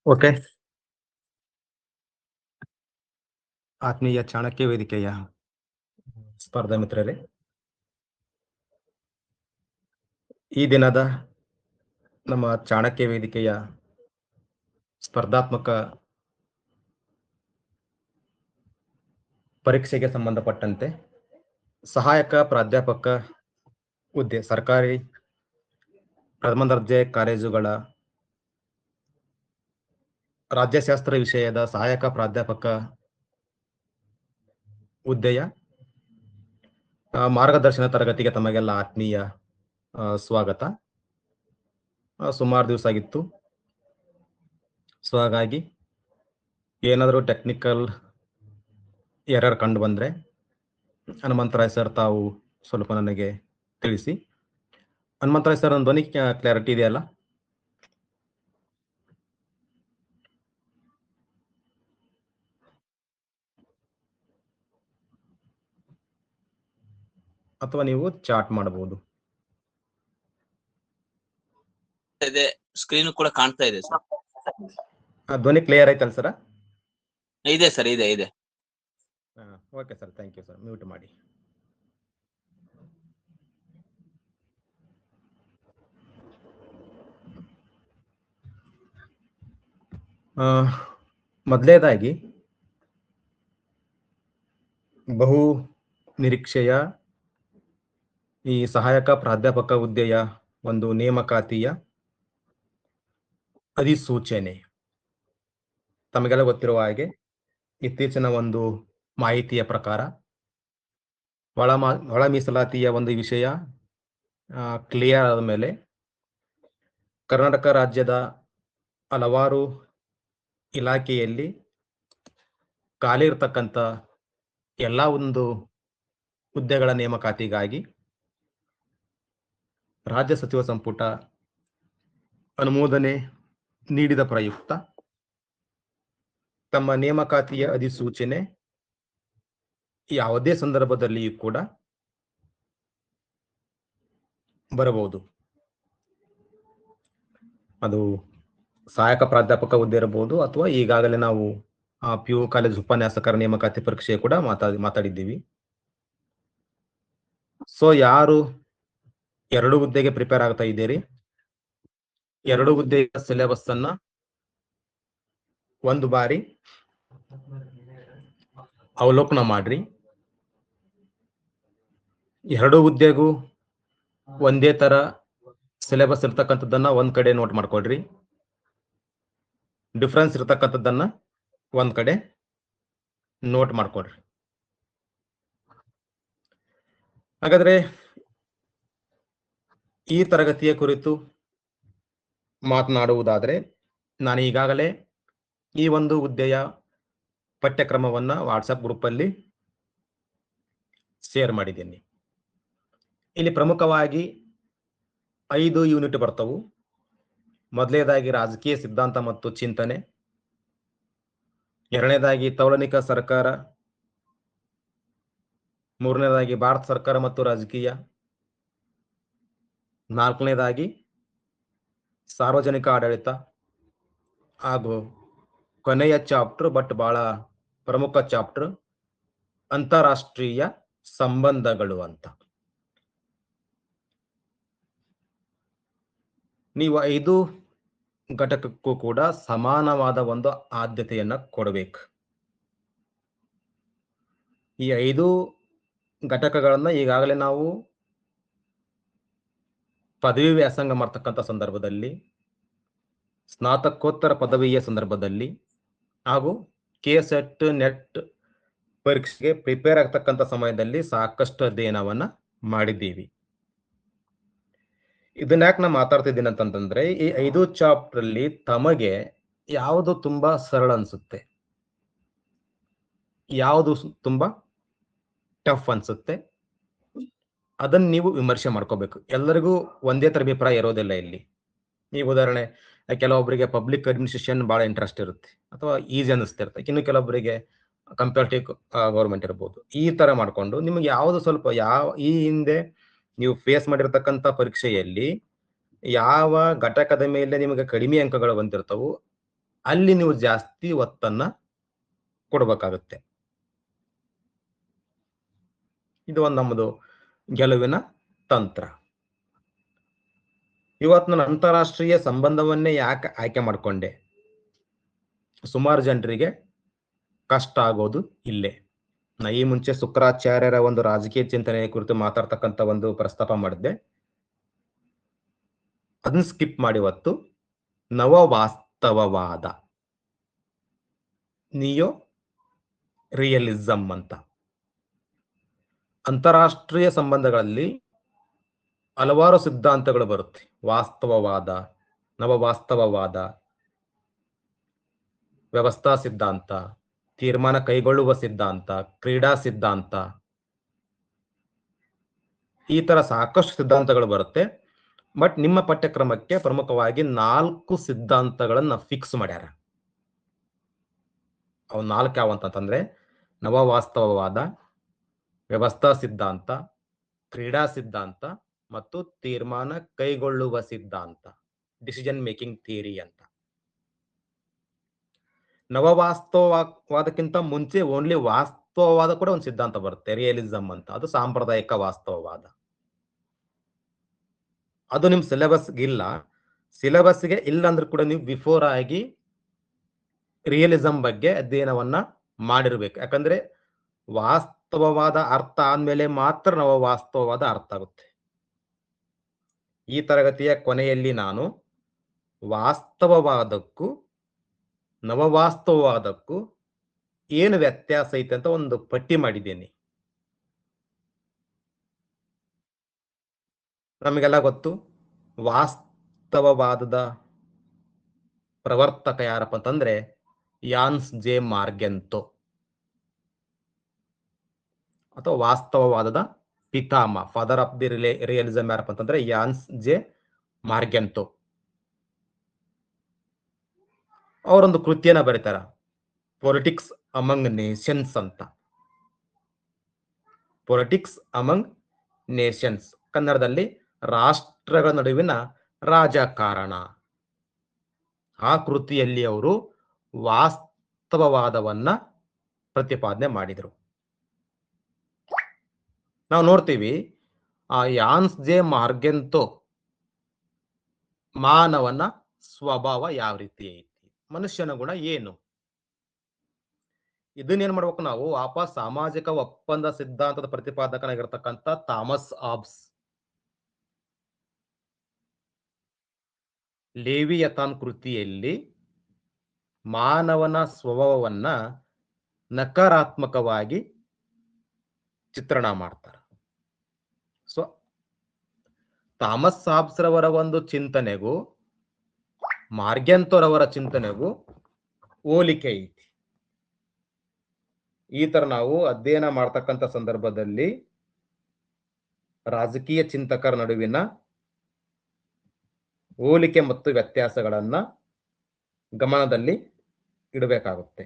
Okay. ಆತ್ಮೀಯ ಚಾಣಕ್ಯ ವೇದಿಕೆಯ ಸ್ಪರ್ಧಾ ಮಿತ್ರರೇ, ಈ ದಿನದ ನಮ್ಮ ಚಾಣಕ್ಯ ವೇದಿಕೆಯ ಸ್ಪರ್ಧಾತ್ಮಕ ಪರೀಕ್ಷೆಗೆ ಸಂಬಂಧಪಟ್ಟಂತೆ ಸಹಾಯಕ ಪ್ರಾಧ್ಯಾಪಕ ಹುದ್ದೆ ಸರ್ಕಾರಿ ಪ್ರಥಮ ದರ್ಜೆ ಕಾಲೇಜುಗಳ ರಾಜ್ಯಶಾಸ್ತ್ರ ವಿಷಯದ ಸಹಾಯಕ ಪ್ರಾಧ್ಯಾಪಕ ಹುದ್ದೆಯ ಮಾರ್ಗದರ್ಶನ ತರಗತಿಗೆ ತಮಗೆಲ್ಲ ಆತ್ಮೀಯ ಸ್ವಾಗತ. ಸುಮಾರು ದಿವಸ ಆಗಿತ್ತು. ಸೊ ಹಾಗಾಗಿ ಏನಾದರೂ ಟೆಕ್ನಿಕಲ್ ಎರರ್ ಕಂಡು ಬಂದರೆ ಹನುಮಂತರಾಯ್ ಸರ್ ತಾವು ಸ್ವಲ್ಪ ನನಗೆ ತಿಳಿಸಿ. ಹನುಮಂತರಾಯ್ ಸರ್, ನನ್ನ ಧ್ವನಿ ಕ್ಲಾರಿಟಿ ಇದೆಯಲ್ಲ? ಅಥವಾ ನೀವು ಚಾಟ್ ಮಾಡಬಹುದು. ಸ್ಕ್ರೀನ್ ಕೂಡ ಕಾಣ್ತಾ ಇದೆ ಸರ್. ಧ್ವನಿ ಕ್ಲಿಯರ್ ಆಯ್ತಲ್ಲ ಸರ್? ಇದೆ ಸರ್, ಇದೆ ಇದೆ. Okay sir, thank you sir. Mute ಮಾಡಿ. ಮೊದಲನೇದಾಗಿ ಬಹು ನಿರೀಕ್ಷೆಯ ಈ ಸಹಾಯಕ ಪ್ರಾಧ್ಯಾಪಕ ಹುದ್ದೆಯ ಒಂದು ನೇಮಕಾತಿಯ ಅಧಿಸೂಚನೆ ತಮಗೆಲ್ಲ ಗೊತ್ತಿರುವ ಹಾಗೆ ಇತ್ತೀಚಿನ ಒಂದು ಮಾಹಿತಿಯ ಪ್ರಕಾರ ಒಳ ಮೀಸಲಾತಿಯ ಒಂದು ವಿಷಯ ಕ್ಲಿಯರ್ ಆದ ಮೇಲೆ ಕರ್ನಾಟಕ ರಾಜ್ಯದ ಹಲವಾರು ಇಲಾಖೆಯಲ್ಲಿ ಖಾಲಿ ಇರತಕ್ಕಂಥ ಎಲ್ಲ ಒಂದು ಹುದ್ದೆಗಳ ನೇಮಕಾತಿಗಾಗಿ ರಾಜ್ಯ ಸಚಿವ ಸಂಪುಟ ಅನುಮೋದನೆ ನೀಡಿದ ಪ್ರಯುಕ್ತ ತಮ್ಮ ನೇಮಕಾತಿಯ ಅಧಿಸೂಚನೆ ಯಾವುದೇ ಸಂದರ್ಭದಲ್ಲಿಯೂ ಕೂಡ ಬರಬಹುದು. ಅದು ಸಹಾಯಕ ಪ್ರಾಧ್ಯಾಪಕ ಹುದ್ದೆ ಇರಬಹುದು, ಅಥವಾ ಈಗಾಗಲೇ ನಾವು PU ಕಾಲೇಜ್ ಉಪನ್ಯಾಸಕರ ನೇಮಕಾತಿ ಪರೀಕ್ಷೆ ಕೂಡ ಮಾತಾಡಿದ್ದೀವಿ. ಸೊ ಯಾರು 2 ಹುದ್ದೆಗೆ ಪ್ರಿಪೇರ್ ಆಗ್ತಾ ಇದ್ದೀರಿ, 2 ಹುದ್ದೆಯ ಸಿಲೆಬಸ್ ಅನ್ನ ಒಂದು ಬಾರಿ ಅವಲೋಕನ ಮಾಡ್ರಿ. 2 ಹುದ್ದೆಗೂ ಒಂದೇ ತರ ಸಿಲೆಬಸ್ ಇರ್ತಕ್ಕಂಥದ್ದನ್ನ ಒಂದ್ ಕಡೆ ನೋಟ್ ಮಾಡ್ಕೊಳ್ರಿ. ಡಿಫ್ರೆನ್ಸ್ ಇರ್ತಕ್ಕಂಥದ್ದನ್ನ ಒಂದ್ ಕಡೆ ನೋಟ್ ಮಾಡ್ಕೊಳ್ರಿ. ಹಾಗಾದ್ರೆ ಈ ತರಗತಿಯ ಕುರಿತು ಮಾತನಾಡುವುದಾದ್ರೆ, ನಾನು ಈಗಾಗಲೇ ಈ ಒಂದು ಹುದ್ದೆಯ ಪಠ್ಯಕ್ರಮವನ್ನ ವಾಟ್ಸಪ್ ಗ್ರೂಪಲ್ಲಿ ಶೇರ್ ಮಾಡಿದ್ದೀನಿ. ಇಲ್ಲಿ ಪ್ರಮುಖವಾಗಿ 5 ಯೂನಿಟ್ ಬರ್ತವು. ಮೊದಲನೇದಾಗಿ ರಾಜಕೀಯ ಸಿದ್ಧಾಂತ ಮತ್ತು ಚಿಂತನೆ, ಎರಡನೇದಾಗಿ ತೌಲನಿಕ ಸರ್ಕಾರ, ಮೂರನೇದಾಗಿ ಭಾರತ ಸರ್ಕಾರ ಮತ್ತು ರಾಜಕೀಯ, ನಾಲ್ಕನೇದಾಗಿ ಸಾರ್ವಜನಿಕ ಆಡಳಿತ, ಹಾಗೂ ಕೊನೆಯ ಚಾಪ್ಟರ್ ಬಟ್ ಬಹಳ ಪ್ರಮುಖ ಚಾಪ್ಟರ್ ಅಂತಾರಾಷ್ಟ್ರೀಯ ಸಂಬಂಧಗಳು ಅಂತ. ನೀವು 5 ಘಟಕಕ್ಕೂ ಕೂಡ ಸಮಾನವಾದ ಒಂದು ಆದ್ಯತೆಯನ್ನ ಕೊಡಬೇಕು. ಈ 5 ಘಟಕಗಳನ್ನ ಈಗಾಗಲೇ ನಾವು ಪದವಿ ವ್ಯಾಸಂಗ ಮಾಡ್ತಕ್ಕಂಥ ಸಂದರ್ಭದಲ್ಲಿ, ಸ್ನಾತಕೋತ್ತರ ಪದವಿಯ ಸಂದರ್ಭದಲ್ಲಿ, ಹಾಗೂ KSET ನೆಟ್ ಪರೀಕ್ಷೆಗೆ ಪ್ರಿಪೇರ್ ಆಗ್ತಕ್ಕಂಥ ಸಮಯದಲ್ಲಿ ಸಾಕಷ್ಟು ಅಧ್ಯಯನವನ್ನ ಮಾಡಿದ್ದೀವಿ. ಇದನ್ನ ಯಾಕೆ ನಾನು ಮಾತಾಡ್ತಿದ್ದೀನಿ ಅಂತಂದ್ರೆ, ಈ 5 ಚಾಪ್ಟರ್ ಅಲ್ಲಿ ತಮಗೆ ಯಾವುದು ತುಂಬಾ ಸರಳ ಅನ್ಸುತ್ತೆ, ಯಾವುದು ತುಂಬಾ ಟಫ್ ಅನ್ಸುತ್ತೆ, ಅದನ್ನ ನೀವು ವಿಮರ್ಶೆ ಮಾಡ್ಕೋಬೇಕು. ಎಲ್ಲರಿಗೂ ಒಂದೇ ತರ ಅಭಿಪ್ರಾಯ ಇರೋದಿಲ್ಲ ಇಲ್ಲಿ. ಈ ಉದಾಹರಣೆ, ಕೆಲವೊಬ್ಬರಿಗೆ ಪಬ್ಲಿಕ್ ಅಡ್ಮಿನಿಸ್ಟ್ರೇಷನ್ ಬಹಳ ಇಂಟ್ರೆಸ್ಟ್ ಇರುತ್ತೆ ಅಥವಾ ಈಸಿ ಅನ್ನಿಸ್ತಿರುತ್ತೆ, ಇನ್ನು ಕೆಲವೊಬ್ಬರಿಗೆ ಕಂಪ್ಯಾರಿಟಿವ್ ಗೌರ್ಮೆಂಟ್ ಇರ್ಬೋದು. ಈ ತರ ಮಾಡ್ಕೊಂಡು ನಿಮ್ಗೆ ಯಾವುದು ಸ್ವಲ್ಪ ಈ ಹಿಂದೆ ನೀವು ಫೇಸ್ ಮಾಡಿರ್ತಕ್ಕಂಥ ಪರೀಕ್ಷೆಯಲ್ಲಿ ಯಾವ ಘಟಕದ ಮೇಲೆ ನಿಮಗೆ ಕಡಿಮೆ ಅಂಕಗಳು ಬಂದಿರ್ತವು ಅಲ್ಲಿ ನೀವು ಜಾಸ್ತಿ ಒತ್ತನ್ನ ಕೊಡಬೇಕಾಗುತ್ತೆ. ಇದು ಒಂದು ನಮ್ಮದು ಗೆಲುವಿನ ತಂತ್ರ. ಇವತ್ತು ನಾನು ಅಂತಾರಾಷ್ಟ್ರೀಯ ಸಂಬಂಧವನ್ನೇ ಯಾಕೆ ಆಯ್ಕೆ ಮಾಡಿಕೊಂಡೆ? ಸುಮಾರು ಜನರಿಗೆ ಕಷ್ಟ ಆಗೋದು ಇಲ್ಲೇ. ನಾ ಈ ಮುಂಚೆ ಶುಕ್ರಾಚಾರ್ಯರ ಒಂದು ರಾಜಕೀಯ ಚಿಂತನೆ ಕುರಿತು ಮಾತಾಡ್ತಕ್ಕಂಥ ಒಂದು ಪ್ರಸ್ತಾಪ ಮಾಡಿದ್ದೆ. ಅದನ್ನ ಸ್ಕಿಪ್ ಮಾಡಿ ಇವತ್ತು ನವವಾಸ್ತವವಾದ, ನಿಯೋ ರಿಯಲಿಸಂ ಅಂತ. ಅಂತಾರಾಷ್ಟ್ರೀಯ ಸಂಬಂಧಗಳಲ್ಲಿ ಹಲವಾರು ಸಿದ್ಧಾಂತಗಳು ಬರುತ್ತೆ. ವಾಸ್ತವವಾದ, ನವವಾಸ್ತವವಾದ, ವ್ಯವಸ್ಥಾ ಸಿದ್ಧಾಂತ, ತೀರ್ಮಾನ ಕೈಗೊಳ್ಳುವ ಸಿದ್ಧಾಂತ, ಕ್ರೀಡಾ ಸಿದ್ಧಾಂತ, ಈ ತರ ಸಾಕಷ್ಟು ಸಿದ್ಧಾಂತಗಳು ಬರುತ್ತೆ. ಬಟ್ ನಿಮ್ಮ ಪಠ್ಯಕ್ರಮಕ್ಕೆ ಪ್ರಮುಖವಾಗಿ 4 ಸಿದ್ಧಾಂತಗಳನ್ನ ಫಿಕ್ಸ್ ಮಾಡ್ಯಾರ. ಅವು 4 ಯಾವಂತಂದ್ರೆ ನವವಾಸ್ತವವಾದ, ವ್ಯವಸ್ಥಾ ಸಿದ್ಧಾಂತ, ಕ್ರೀಡಾ ಸಿದ್ಧಾಂತ ಮತ್ತು ತೀರ್ಮಾನ ಕೈಗೊಳ್ಳುವ ಸಿದ್ಧಾಂತ, ಡಿಸಿಷನ್ ಮೇಕಿಂಗ್ ಥಿಯರಿ ಅಂತ. ನವವಾಸ್ತವವಾದಕ್ಕಿಂತ ಮುಂಚೆ ಓನ್ಲಿ ವಾಸ್ತವವಾದ ಕೂಡ ಒಂದು ಸಿದ್ಧಾಂತ ಬರುತ್ತೆ, ರಿಯಲಿಸಂ ಅಂತ. ಅದು ಸಾಂಪ್ರದಾಯಿಕ ವಾಸ್ತವವಾದ. ಅದು ನಿಮ್ ಸಿಲೆಬಸ್ಗೆ ಇಲ್ಲ. ಸಿಲೆಬಸ್ಗೆ ಇಲ್ಲ ಅಂದ್ರೆ ಕೂಡ ನೀವು ಬಿಫೋರ್ ಆಗಿ ರಿಯಲಿಸಂ ಬಗ್ಗೆ ಅಧ್ಯಯನವನ್ನ ಮಾಡಿರ್ಬೇಕು. ಯಾಕಂದ್ರೆ ವಾಸ್ತವವಾದ ಅರ್ಥ ಆದ್ಮೇಲೆ ಮಾತ್ರ ನವವಾಸ್ತವವಾದ ಅರ್ಥ ಆಗುತ್ತೆ. ಈ ತರಗತಿಯ ಕೊನೆಯಲ್ಲಿ ನಾನು ವಾಸ್ತವವಾದಕ್ಕೂ ನವವಾಸ್ತವವಾದಕ್ಕೂ ಏನು ವ್ಯತ್ಯಾಸ ಐತೆ ಅಂತ ಒಂದು ಪಟ್ಟಿ ಮಾಡಿದ್ದೇನೆ. ನಮಗೆಲ್ಲ ಗೊತ್ತು, ವಾಸ್ತವವಾದದ ಪ್ರವರ್ತಕ ಯಾರಪ್ಪ ಅಂತಂದ್ರೆ ಯಾನ್ಸ್ ಜೆ ಮಾರ್ಗೆಂಟೊ, ಅಥವಾ ವಾಸ್ತವವಾದದ ಪಿತಾಮಹ, ಫಾದರ್ ಆಫ್ ದಿ ರಿಯಲಿಸಂ ಯಾರಪ್ಪ ಅಂತಂದ್ರೆ ಯಾನ್ಸ್ ಜೆ ಮಾರ್ಗೆಂಟೊ. ಅವರೊಂದು ಕೃತಿಯನ್ನ ಬರೀತಾರ, ಪೊಲಿಟಿಕ್ಸ್ ಅಮಂಗ್ ನೇಷನ್ಸ್ ಅಂತ. ಪೊಲಿಟಿಕ್ಸ್ ಅಮಂಗ್ ನೇಷನ್ಸ್, ಕನ್ನಡದಲ್ಲಿ ರಾಷ್ಟ್ರಗಳ ನಡುವಿನ ರಾಜಕಾರಣ. ಆ ಕೃತಿಯಲ್ಲಿ ಅವರು ವಾಸ್ತವವಾದವನ್ನ ಪ್ರತಿಪಾದನೆ ಮಾಡಿದರು. ನಾವು ನೋಡ್ತೀವಿ, ಆ ಯಾನ್ಸ್ ಜೆ ಮಾರ್ಗೆಂಟೊ ಮಾನವನ ಸ್ವಭಾವ ಯಾವ ರೀತಿ ಐತಿ, ಮನುಷ್ಯನ ಗುಣ ಏನು, ಇದನ್ನೇನ್ ಮಾಡ್ಬೇಕು ನಾವು ವಾಪಸ್ ಸಾಮಾಜಿಕ ಒಪ್ಪಂದ ಸಿದ್ಧಾಂತದ ಪ್ರತಿಪಾದಕನಾಗಿರ್ತಕ್ಕಂಥ ಥಾಮಸ್ ಆಬ್ಸ್ ಲೇವಿಯಥಾನ್ ಕೃತಿಯಲ್ಲಿ ಮಾನವನ ಸ್ವಭಾವವನ್ನ ನಕಾರಾತ್ಮಕವಾಗಿ ಚಿತ್ರಣ ಮಾಡ್ತಾರೆ. ಸೊ ಥಾಮಸ್ ಆಬ್ಸ್ ರವರ ಒಂದು ಚಿಂತನೆಗೂ ಮಾರ್ಗೆಂಟೊರವರ ಚಿಂತನೆಗೂ ಹೋಲಿಕೆ ಐತಿ. ಈ ತರ ನಾವು ಅಧ್ಯಯನ ಮಾಡ್ತಕ್ಕಂಥ ಸಂದರ್ಭದಲ್ಲಿ ರಾಜಕೀಯ ಚಿಂತಕರ ನಡುವಿನ ಹೋಲಿಕೆ ಮತ್ತು ವ್ಯತ್ಯಾಸಗಳನ್ನ ಗಮನದಲ್ಲಿ ಇಡಬೇಕಾಗುತ್ತೆ.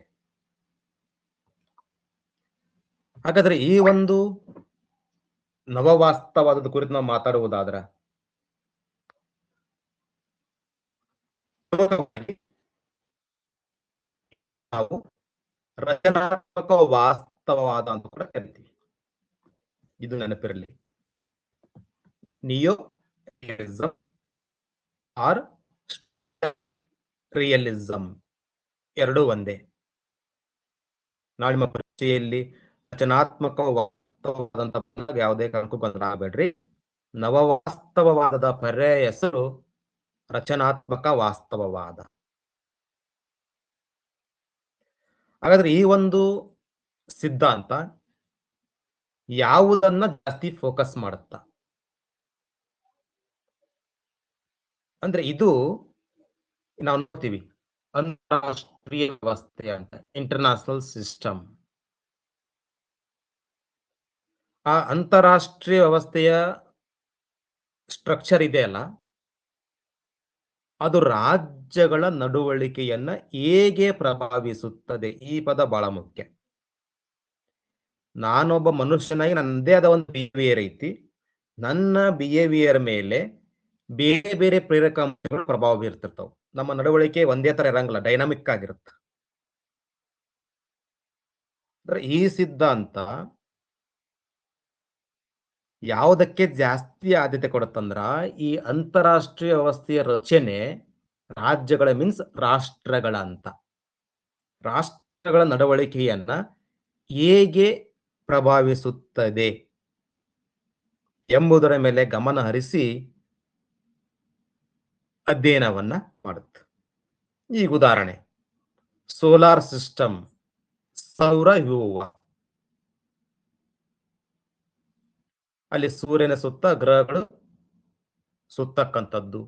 ಹಾಗಾದ್ರೆ ಈ ಒಂದು ನವವಾಸ್ತವವಾದದ ಕುರಿತು ನಾವು ಮಾತಾಡುವುದಾದ್ರೆ ನಾವು ರಚನಾತ್ಮಕ ವಾಸ್ತವವಾದ ಅಂತ ಕೂಡ ಕರಿತೀವಿ. ಇದು ನೆನಪಿರಲಿ. ನಿಯೋ ರಿಯಲಿಸಂ ಆರ್ ರಿಯಲಿಸಂ ಎರಡೂ ಒಂದೇ. ನಾವು ನಿಮ್ಮ ಪರೀಕ್ಷೆಯಲ್ಲಿ ರಚನಾತ್ಮಕ ವಾಸ್ತವವಾದಂತ ಯಾವುದೇ ಕಾರಣಕ್ಕೂ ಗೊಂದಲ ಆಗಬೇಡ್ರಿ. ನವವಾಸ್ತವವಾದದ ಪರ್ಯಾಯ ಹೆಸರು ರಚನಾತ್ಮಕ ವಾಸ್ತವವಾದ. ಹಾಗಾದ್ರೆ ಈ ಒಂದು ಸಿದ್ಧಾಂತ ಯಾವುದನ್ನ ಜಾಸ್ತಿ ಫೋಕಸ್ ಮಾಡುತ್ತ ಅಂದ್ರೆ, ಇದು ನಾವು ನೋಡ್ತೀವಿ ಅಂತಾರಾಷ್ಟ್ರೀಯ ವ್ಯವಸ್ಥೆ ಅಂತ, ಇಂಟರ್ನ್ಯಾಷನಲ್ ಸಿಸ್ಟಮ್. ಆ ಅಂತಾರಾಷ್ಟ್ರೀಯ ವ್ಯವಸ್ಥೆಯ ಸ್ಟ್ರಕ್ಚರ್ ಇದೆಯಲ್ಲ, ಅದು ರಾಜ್ಯಗಳ ನಡವಳಿಕೆಯನ್ನ ಹೇಗೆ ಪ್ರಭಾವಿಸುತ್ತದೆ, ಈ ಪದ ಬಹಳ ಮುಖ್ಯ. ನಾನೊಬ್ಬ ಮನುಷ್ಯನಾಗಿ ನನ್ನದೇ ಆದ ಒಂದು ಬಿಹೇವಿಯರ್ ಐತಿ. ನನ್ನ ಬಿಹೇವಿಯರ್ ಮೇಲೆ ಬೇರೆ ಬೇರೆ ಪ್ರೇರಕ ಅಂಶಗಳು ಪ್ರಭಾವ ಬೀರ್ತಿರ್ತಾವ. ನಮ್ಮ ನಡವಳಿಕೆ ಒಂದೇ ತರ ಇರಂಗಿಲ್ಲ, ಡೈನಾಮಿಕ್ ಆಗಿರುತ್ತೆ. ಅಂದ್ರೆ ಈ ಸಿದ್ಧಾಂತ ಯಾವುದಕ್ಕೆ ಜಾಸ್ತಿ ಆದ್ಯತೆ ಕೊಡುತ್ತಂದ್ರ ಈ ಅಂತಾರಾಷ್ಟ್ರೀಯ ವ್ಯವಸ್ಥೆಯ ರಚನೆ ರಾಜ್ಯಗಳ ಮೀನ್ಸ್ ರಾಷ್ಟ್ರಗಳ ಅಂತ. ರಾಷ್ಟ್ರಗಳ ನಡವಳಿಕೆಯನ್ನ ಹೇಗೆ ಪ್ರಭಾವಿಸುತ್ತದೆ ಎಂಬುದರ ಮೇಲೆ ಗಮನ ಹರಿಸಿ ಅಧ್ಯಯನವನ್ನ ಮಾಡುತ್ತೆ. ಈಗ ಉದಾಹರಣೆ, ಸೋಲಾರ್ ಸಿಸ್ಟಮ್, ಸೌರ ವ್ಯೂಹ. ಅಲ್ಲಿ ಸೂರ್ಯನ ಸುತ್ತ ಗ್ರಹಗಳು ಸುತ್ತಕ್ಕಂಥದ್ದು,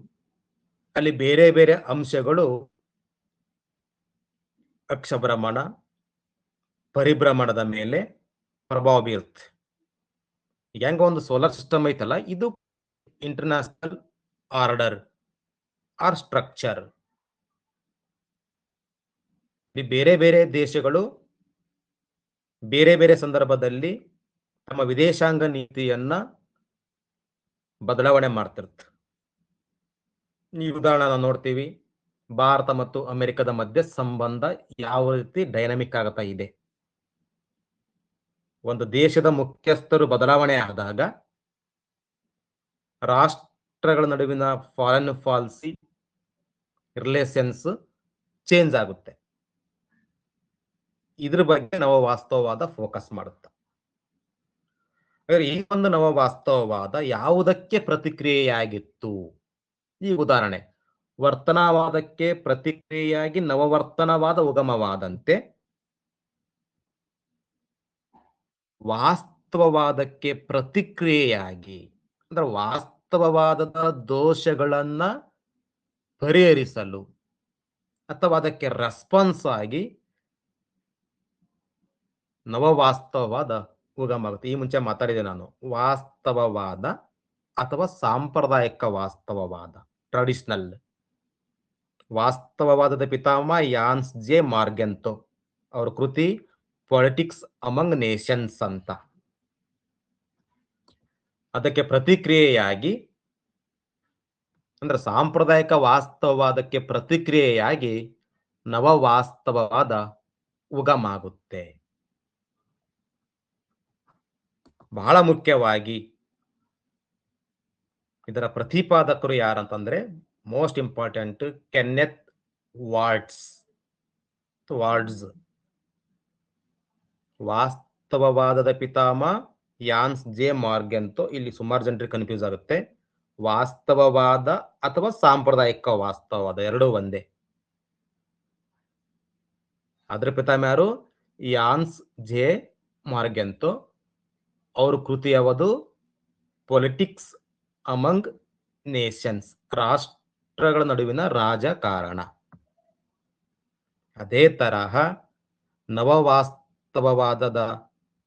ಅಲ್ಲಿ ಬೇರೆ ಬೇರೆ ಅಂಶಗಳು ಅಕ್ಷಭ್ರಮಣ, ಪರಿಭ್ರಮಣದ ಮೇಲೆ ಪ್ರಭಾವ ಬೀರುತ್ತೆ. ಹೆಂಗ ಒಂದು ಸೋಲಾರ್ ಸಿಸ್ಟಮ್ ಐತಲ್ಲ, ಇದು ಇಂಟರ್ನ್ಯಾಷನಲ್ ಆರ್ಡರ್ ಆರ್ ಸ್ಟ್ರಕ್ಚರ್. ಬೇರೆ ಬೇರೆ ದೇಶಗಳು ಬೇರೆ ಬೇರೆ ಸಂದರ್ಭದಲ್ಲಿ ತಮ್ಮ ವಿದೇಶಾಂಗ ನೀತಿಯನ್ನ ಬದಲಾವಣೆ ಮಾಡ್ತಿರುತ್ತೆ. ಈ ಉದಾಹರಣೆ ನಾವು ನೋಡ್ತೀವಿ, ಭಾರತ ಮತ್ತು ಅಮೆರಿಕದ ಮಧ್ಯೆ ಸಂಬಂಧ ಯಾವ ರೀತಿ ಡೈನಾಮಿಕ್ ಆಗ್ತಾ ಇದೆ. ಒಂದು ದೇಶದ ಮುಖ್ಯಸ್ಥರು ಬದಲಾವಣೆ ಆದಾಗ ರಾಷ್ಟ್ರಗಳ ನಡುವಿನ ಫಾರಿನ್ ಪಾಲಿಸಿ ರಿಲೇಷನ್ಸ್ ಚೇಂಜ್ ಆಗುತ್ತೆ. ಇದ್ರ ಬಗ್ಗೆ ನವವಾಸ್ತವವಾದ ಫೋಕಸ್ ಮಾಡುತ್ತೆ. ಈ ಒಂದು ನವವಾಸ್ತವವಾದ ಯಾವುದಕ್ಕೆ ಪ್ರತಿಕ್ರಿಯೆಯಾಗಿತ್ತು? ಈ ಉದಾಹರಣೆ, ವರ್ತನವಾದಕ್ಕೆ ಪ್ರತಿಕ್ರಿಯೆಯಾಗಿ ನವವರ್ತನವಾದ ಉಗಮವಾದಂತೆ, ವಾಸ್ತವವಾದಕ್ಕೆ ಪ್ರತಿಕ್ರಿಯೆಯಾಗಿ ಅಂದ್ರೆ ವಾಸ್ತವವಾದದ ದೋಷಗಳನ್ನ ಪರಿಹರಿಸಲು ಅಥವಾ ಅದಕ್ಕೆ ರೆಸ್ಪಾನ್ಸ್ ಆಗಿ ನವವಾಸ್ತವವಾದ ಉಗಮ ಆಗುತ್ತೆ. ಈ ಮುಂಚೆ ಮಾತಾಡಿದೆ ನಾನು, ವಾಸ್ತವವಾದ ಅಥವಾ ಸಾಂಪ್ರದಾಯಿಕ ವಾಸ್ತವವಾದ, ಟ್ರೆಡಿಷನಲ್. ವಾಸ್ತವವಾದದ ಪಿತಾಮಹ ಯಾನ್ಸ್ ಜೆ ಮಾರ್ಗೆಂಟೊ, ಅವ್ರ ಕೃತಿ ಪೊಲಿಟಿಕ್ಸ್ ಅಮಂಗ್ ನೇಷನ್ಸ್ ಅಂತ. ಅದಕ್ಕೆ ಪ್ರತಿಕ್ರಿಯೆಯಾಗಿ ಅಂದ್ರೆ ಸಾಂಪ್ರದಾಯಿಕ ವಾಸ್ತವವಾದಕ್ಕೆ ಪ್ರತಿಕ್ರಿಯೆಯಾಗಿ ನವವಾಸ್ತವವಾದ ಉಗಮ ಆಗುತ್ತೆ. ಬಹಳ ಮುಖ್ಯವಾಗಿ ಇದರ ಪ್ರತಿಪಾದಕರು ಯಾರಂತಂದ್ರೆ, ಮೋಸ್ಟ್ ಇಂಪಾರ್ಟೆಂಟ್ ಕೆನ್ನೆತ್ ವಾಲ್ಡ್ಸ್. ವಾಸ್ತವವಾದದ ಪಿತಾಮಹ ಯಾನ್ಸ್ ಜೆ ಮಾರ್ಗೆಂಟೊ. ಇಲ್ಲಿ ಸುಮಾರು ಜನರಿಗೆ ಕನ್ಫ್ಯೂಸ್ ಆಗುತ್ತೆ. ವಾಸ್ತವವಾದ ಅಥವಾ ಸಾಂಪ್ರದಾಯಿಕ ವಾಸ್ತವವಾದ ಎರಡೂ ಒಂದೇ. ಅದ್ರ ಪಿತಾಮಹ ಯಾರು? Hans J Morgenthau. ಅವ್ರ ಕೃತಿ ಯಾವುದು? ಪೊಲಿಟಿಕ್ಸ್ ಅಮಂಗ್ ನೇಷನ್ಸ್, ರಾಷ್ಟ್ರಗಳ ನಡುವಿನ ರಾಜಕಾರಣ. ಅದೇ ತರಹ ನವವಾಸ್ತವವಾದದ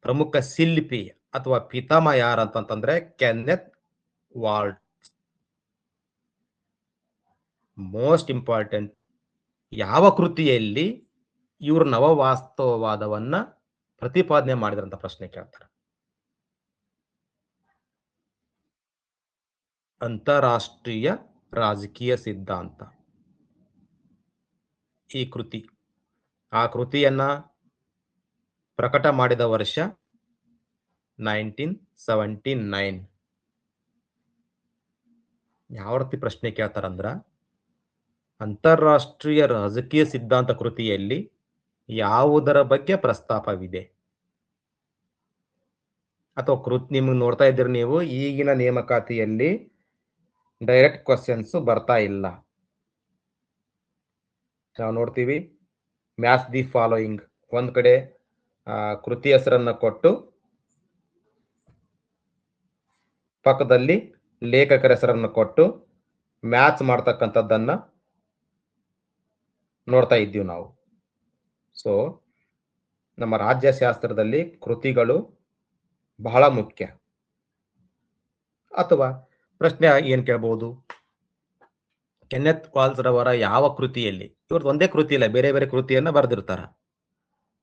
ಪ್ರಮುಖ ಶಿಲ್ಪಿ ಅಥವಾ ಪಿತಾಮಹ ಯಾರಂತಂದ್ರೆ ಕೆನ್ನೆತ್ ವಾಲ್ಡ್. ಮೋಸ್ಟ್ ಇಂಪಾರ್ಟೆಂಟ್, ಯಾವ ಕೃತಿಯಲ್ಲಿ ಇವರು ನವವಾಸ್ತವವಾದವನ್ನ ಪ್ರತಿಪಾದನೆ ಮಾಡಿದ್ರಂತ ಪ್ರಶ್ನೆ ಕೇಳ್ತಾರೆ. ಅಂತಾರಾಷ್ಟ್ರೀಯ ರಾಜಕೀಯ ಸಿದ್ಧಾಂತ ಈ ಕೃತಿ. ಆ ಕೃತಿಯನ್ನ ಪ್ರಕಟ ಮಾಡಿದ ವರ್ಷ 1979. ಯಾವ ರೀತಿ ಪ್ರಶ್ನೆ ಕೇಳ್ತಾರಂದ್ರ, ಅಂತಾರಾಷ್ಟ್ರೀಯ ರಾಜಕೀಯ ಸಿದ್ಧಾಂತ ಕೃತಿಯಲ್ಲಿ ಯಾವುದರ ಬಗ್ಗೆ ಪ್ರಸ್ತಾಪವಿದೆ? ಅಥವಾ ನಿಮ್ಗೆ ನೋಡ್ತಾ ಇದ್ದೀರಿ ನೀವು, ಈಗಿನ ನೇಮಕಾತಿಯಲ್ಲಿ ಡೈರೆಕ್ಟ್ ಕ್ವಶನ್ಸ್ ಬರ್ತಾ ಇಲ್ಲ. ನಾವು ನೋಡ್ತೀವಿ, ಮ್ಯಾಚ್ ದಿ ಫಾಲೋಯಿಂಗ್. ಒಂದ್ ಕಡೆ ಕೃತಿ ಹೆಸರನ್ನ ಕೊಟ್ಟು ಪಕ್ಕದಲ್ಲಿ ಲೇಖಕರ ಹೆಸರನ್ನು ಕೊಟ್ಟು ಮ್ಯಾಚ್ ಮಾಡ್ತಕ್ಕಂಥದ್ದನ್ನ ನೋಡ್ತಾ ಇದ್ದೀವಿ ನಾವು. ಸೊ ನಮ್ಮ ರಾಜ್ಯಶಾಸ್ತ್ರದಲ್ಲಿ ಕೃತಿಗಳು ಬಹಳ ಮುಖ್ಯ. ಅಥವಾ ಪ್ರಶ್ನೆ ಏನ್ ಕೇಳಬಹುದು, ಕೆನ್ನೆತ್ ವಾಲ್ಸ್ ರವರ ಯಾವ ಕೃತಿಯಲ್ಲಿ, ಇವ್ರದ್ದು ಒಂದೇ ಕೃತಿ ಇಲ್ಲ, ಬೇರೆ ಬೇರೆ ಕೃತಿಯನ್ನ ಬರೆದಿರ್ತಾರ,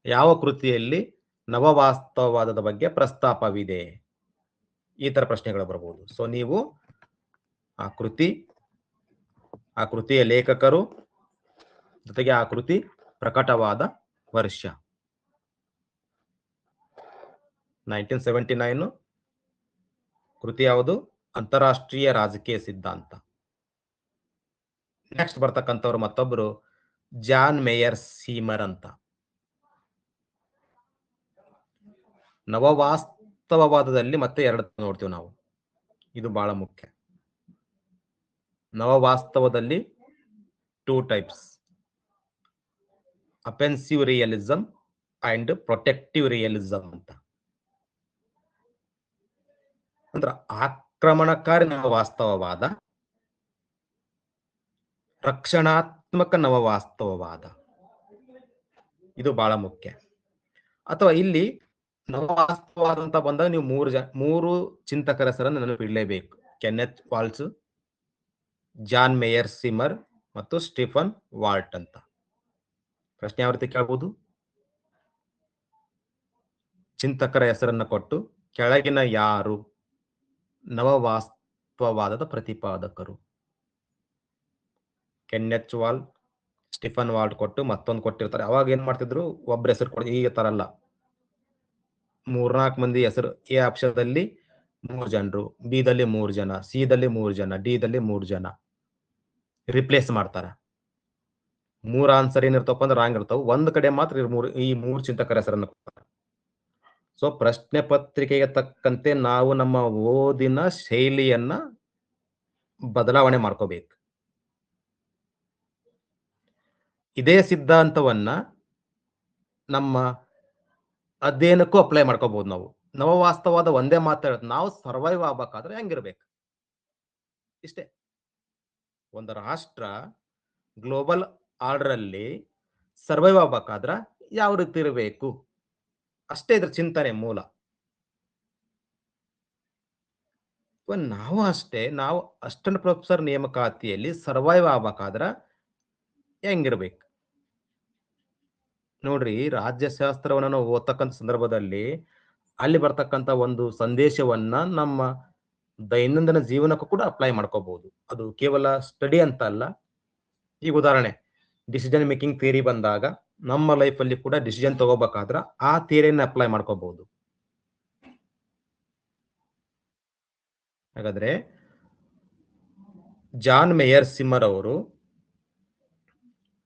ಯಾವ ಕೃತಿಯಲ್ಲಿ ನವವಾಸ್ತವವಾದದ ಬಗ್ಗೆ ಪ್ರಸ್ತಾಪವಿದೆ? ಈ ತರ ಪ್ರಶ್ನೆಗಳು ಬರಬಹುದು. ಸೊ ನೀವು ಆ ಕೃತಿಯ ಲೇಖಕರು ಜೊತೆಗೆ ಆ ಕೃತಿ ಪ್ರಕಟವಾದ ವರ್ಷ 1979. ಕೃತಿ ಯಾವುದು? ಅಂತಾರಾಷ್ಟ್ರೀಯ ರಾಜಕೀಯ ಸಿದ್ಧಾಂತ. ನೆಕ್ಸ್ಟ್ ಬರ್ತಕ್ಕಂಥವ್ರು ಮತ್ತೊಬ್ರು ಜಾನ್ ಮೇಯರ್ ಸೀಮರ್ ಅಂತ. ನವವಾಸ್ತವವಾದದಲ್ಲಿ ಮತ್ತೆ ಎರಡು ನೋಡ್ತೀವಿ ನಾವು. ಇದು ಬಹಳ ಮುಖ್ಯ. ನವವಾಸ್ತವದಲ್ಲಿ 2 types: offensive realism and protective realism ಅಂತ. ಅಂದ್ರ ಆಕ್ರಮಣಕಾರಿ ನವವಾಸ್ತವವಾದ, ರಕ್ಷಣಾತ್ಮಕ ನವವಾಸ್ತವವಾದ. ಇದು ಬಹಳ ಮುಖ್ಯ. ಅಥವಾ ಇಲ್ಲಿ ನವವಾಸ್ತವವಾದ ಅಂತ ಬಂದಾಗ ನೀವು ಮೂರು ಚಿಂತಕರ ಹೆಸರನ್ನು ನೆನಪಿಡಲೇಬೇಕು: Kenneth walls, John mayor simmer ಮತ್ತು ಸ್ಟೀಫನ್ ವಾಲ್ಟ್ ಅಂತ. ಪ್ರಶ್ನೆ ಯಾವ ರೀತಿ ಕೇಳಬಹುದು? ಚಿಂತಕರ ಹೆಸರನ್ನ ಕೊಟ್ಟು ಕೆಳಗಿನ ಯಾರು ನವವಾಸ್ತವವಾದದ ಪ್ರತಿಪಾದಕರು? ಕೆನೆತ್ ವಾಲ್, ಸ್ಟೀಫನ್ ವಾಲ್ಟ್ ಕೊಟ್ಟು ಮತ್ತೊಂದು ಕೊಟ್ಟಿರ್ತಾರೆ. ಅವಾಗ ಏನ್ ಮಾಡ್ತಿದ್ರು, ಒಬ್ಬರ ಹೆಸರು ಕೊಡಿ. ಈಗ ತರ ಅಲ್ಲ, 3-4 ಮಂದಿ ಹೆಸರು. ಎ ಆಪ್ಷನ್ದಲ್ಲಿ 3 ಜನರು, ಬಿ ದಲ್ಲಿ 3 ಜನ, ಸಿ ದಲ್ಲಿ 3 ಜನ, ಡಿ ದಲ್ಲಿ 3 ಜನ ರಿಪ್ಲೇಸ್ ಮಾಡ್ತಾರ. 3 ಆನ್ಸರ್ ಏನಿರ್ತಾವಪ್ಪ ಅಂದ್ರೆ ರಾಂಗ್ ಇರ್ತಾವ. ಒಂದ್ ಕಡೆ ಮಾತ್ರ ಈ ಮೂರು ಚಿಂತಕರ ಹೆಸರನ್ನು ಕೊಡ್ತಾರೆ. ಸೊ ಪ್ರಶ್ನೆ ಪತ್ರಿಕೆಗೆ ತಕ್ಕಂತೆ ನಾವು ನಮ್ಮ ಓದಿನ ಶೈಲಿಯನ್ನ ಬದಲಾವಣೆ ಮಾಡ್ಕೋಬೇಕು. ಇದೇ ಸಿದ್ಧಾಂತವನ್ನ ನಮ್ಮ ಅಧ್ಯಯನಕ್ಕೂ ಅಪ್ಲೈ ಮಾಡ್ಕೋಬಹುದು ನಾವು. ನವವಾಸ್ತವವಾದ ಒಂದೇ ಮಾತಾಡ, ನಾವು ಸರ್ವೈವ್ ಆಗ್ಬೇಕಾದ್ರೆ ಹೆಂಗಿರ್ಬೇಕು ಇಷ್ಟೇ. ಒಂದು ರಾಷ್ಟ್ರ ಗ್ಲೋಬಲ್ ಆರ್ಡರ್ ಅಲ್ಲಿ ಸರ್ವೈವ್ ಆಗ್ಬೇಕಾದ್ರ ಯಾವ ರೀತಿ ಇರಬೇಕು ಅಷ್ಟೇ ಇದ್ರ ಚಿಂತನೆ ಮೂಲ. ನಾವು ಅಷ್ಟೇ, ನಾವು ಅಸಿಸ್ಟೆಂಟ್ ಪ್ರೊಫೆಸರ್ ನೇಮಕಾತಿಯಲ್ಲಿ ಸರ್ವೈವ್ ಆಗ್ಬೇಕಾದ್ರ ಹೆಂಗಿರ್ಬೇಕು ನೋಡ್ರಿ. ರಾಜ್ಯಶಾಸ್ತ್ರವನ್ನ ನಾವು ಓದ್ತಕ್ಕಂಥ ಸಂದರ್ಭದಲ್ಲಿ ಅಲ್ಲಿ ಬರ್ತಕ್ಕಂಥ ಒಂದು ಸಂದೇಶವನ್ನ ನಮ್ಮ ದೈನಂದಿನ ಜೀವನಕ್ಕೂ ಕೂಡ ಅಪ್ಲೈ ಮಾಡ್ಕೋಬಹುದು. ಅದು ಕೇವಲ ಸ್ಟಡಿ ಅಂತ ಅಲ್ಲ. ಈಗ ಉದಾಹರಣೆ, ಡಿಸಿಷನ್ ಮೇಕಿಂಗ್ ಥಿಯರಿ ಬಂದಾಗ ನಮ್ಮ ಲೈಫ್ ಅಲ್ಲಿ ಕೂಡ ಡಿಸಿಷನ್ ತಗೋಬೇಕಾದ್ರ ಆ ಥಿಯರಿಯನ್ನು ಅಪ್ಲೈ ಮಾಡ್ಕೋಬಹುದು. ಹಾಗಾದ್ರೆ ಜಾನ್ ಮೇಯರ್ ಸಿಮರ್ ಅವರು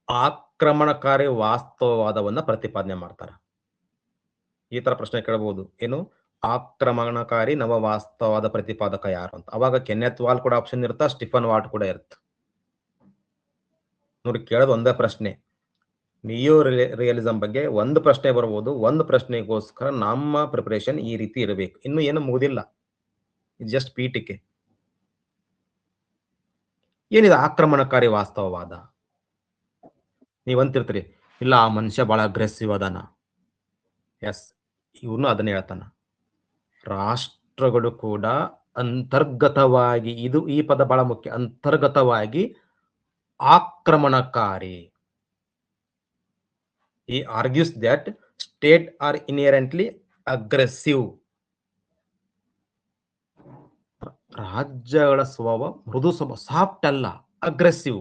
ಆಕ್ರಮಣಕಾರಿ ವಾಸ್ತವವಾದವನ್ನ ಪ್ರತಿಪಾದನೆ ಮಾಡ್ತಾರೆ. ಈ ತರ ಪ್ರಶ್ನೆ ಕೇಳಬಹುದು, ಏನು ಆಕ್ರಮಣಕಾರಿ ನವವಾಸ್ತವವಾದ ಪ್ರತಿಪಾದಕ ಯಾರು ಅಂತ. ಅವಾಗ ಕೆನೆತ್ ವಾಲ್ ಕೂಡ ಆಪ್ಷನ್ ಇರುತ್ತಾ, ಸ್ಟೀಫನ್ ವಾಲ್ಟ್ ಕೂಡ ಇರುತ್ತೆ. ನೋಡಿ, ಕೇಳೋದು ಒಂದೇ ಪ್ರಶ್ನೆ. ನಿಯೋ ರಿಯಲಿಸಂ ಬಗ್ಗೆ ಒಂದು ಪ್ರಶ್ನೆ ಬರ್ಬೋದು. ಒಂದು ಪ್ರಶ್ನೆಗೋಸ್ಕರ ನಮ್ಮ ಪ್ರಿಪರೇಷನ್ ಈ ರೀತಿ ಇರಬೇಕು. ಇನ್ನು ಏನು ಮುಗಿದಿಲ್ಲ, ಜಸ್ಟ್ ಪೀಠಿಕೆ. ಏನಿದೆ ಆಕ್ರಮಣಕಾರಿ ವಾಸ್ತವವಾದ? ನೀವಂತಿರ್ತೀರಿ, ಇಲ್ಲ ಆ ಮನುಷ್ಯ ಬಹಳ ಅಗ್ರೆಸಿವ್ ಅದಾನ. ಎಸ್, ಇವನು ಅದನ್ನ ಹೇಳ್ತಾನ. ರಾಷ್ಟ್ರಗಳು ಕೂಡ ಅಂತರ್ಗತವಾಗಿ, ಈ ಪದ ಬಹಳ ಮುಖ್ಯ, ಅಂತರ್ಗತವಾಗಿ ಆಕ್ರಮಣಕಾರಿ. He argues that states are inherently aggressive. ರಾಜ್ಯಗಳ ಸ್ವಭಾವ ಮೃದು ಸ್ವಭಾವ, ಸಾಫ್ಟ್ ಅಲ್ಲ, ಅಗ್ರೆಸಿವ್.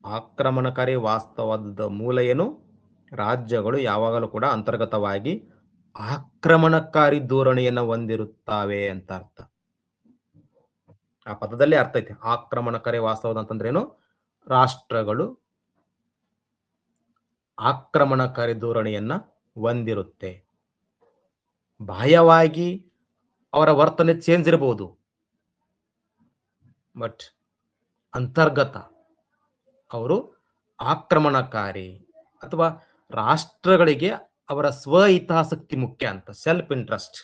ಆಕ್ರಮಣಕಾರಿ ವಾಸ್ತವದ ಮೂಲ ಏನು? ರಾಜ್ಯಗಳು ಯಾವಾಗಲೂ ಕೂಡ ಅಂತರ್ಗತವಾಗಿ ಆಕ್ರಮಣಕಾರಿ ಧೋರಣೆಯನ್ನ ಹೊಂದಿರುತ್ತವೆ ಅಂತ ಅರ್ಥ. ಆ ಪದದಲ್ಲಿ ಅರ್ಥ ಐತೆ. ಆಕ್ರಮಣಕಾರಿ ವಾಸ್ತವದ ಅಂತಂದ್ರೆ ಏನು? ರಾಷ್ಟ್ರಗಳು ಆಕ್ರಮಣಕಾರಿ ಧೋರಣೆಯನ್ನ ಹೊಂದಿರುತ್ತೆ. ಬಾಹ್ಯವಾಗಿ ಅವರ ವರ್ತನೆ ಚೇಂಜ್ ಇರಬಹುದು, ಬಟ್ ಅಂತರ್ಗತ ಅವರು ಆಕ್ರಮಣಕಾರಿ. ಅಥವಾ ರಾಷ್ಟ್ರಗಳಿಗೆ ಅವರ ಸ್ವಹಿತಾಸಕ್ತಿ ಮುಖ್ಯ ಅಂತ, ಸೆಲ್ಫ್ ಇಂಟ್ರೆಸ್ಟ್.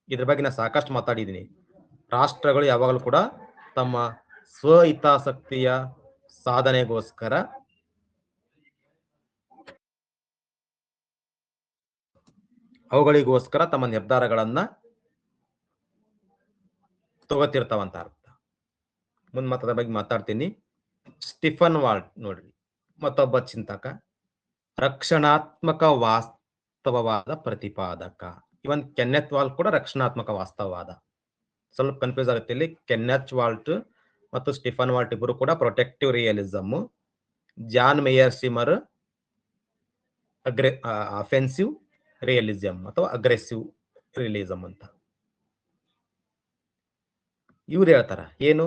ಇದ್ರ ಬಗ್ಗೆ ನಾನು ಸಾಕಷ್ಟು ಮಾತಾಡಿದ್ದೀನಿ. ರಾಷ್ಟ್ರಗಳು ಯಾವಾಗಲೂ ಕೂಡ ತಮ್ಮ ಸ್ವಹಿತಾಸಕ್ತಿಯ ಸಾಧನೆಗೋಸ್ಕರ ಅವುಗಳಿಗೋಸ್ಕರ ತಮ್ಮ ನಿರ್ಧಾರಗಳನ್ನ ತಗೋತಿರ್ತಾವಂತ ಅರ್ಥ. ಮುಂದ್ ಮತ್ತದ ಬಗ್ಗೆ ಮಾತಾಡ್ತೀನಿ. ಸ್ಟೀಫನ್ ವಾಲ್ಟ್ ನೋಡ್ರಿ, ಮತ್ತೊಬ್ಬ ಚಿಂತಕ, ರಕ್ಷಣಾತ್ಮಕ ವಾಸ್ತವವಾದ ಪ್ರತಿಪಾದಕ. ಇವನ್ ಕೆನೆತ್ ವಾಲ್ ಕೂಡ ರಕ್ಷಣಾತ್ಮಕ ವಾಸ್ತವವಾದ. ಸ್ವಲ್ಪ ಕನ್ಫ್ಯೂಸ್ ಆಗುತ್ತೆ ಇಲ್ಲಿ. ಕೆನ್ನೆತ್ ವಾಲ್ಟ್ ಮತ್ತು ಸ್ಟಿಫನ್ ವಾಲ್ಟ್ ಇಬ್ಬರು ಕೂಡ protective realism. John Mearsheimer offensive realism ಅಥವಾ ಅಗ್ರೆಸಿವ್ ರಿಯಲಿಸಮ್ ಅಂತ ಇವ್ರು ಹೇಳ್ತಾರ. ಏನು?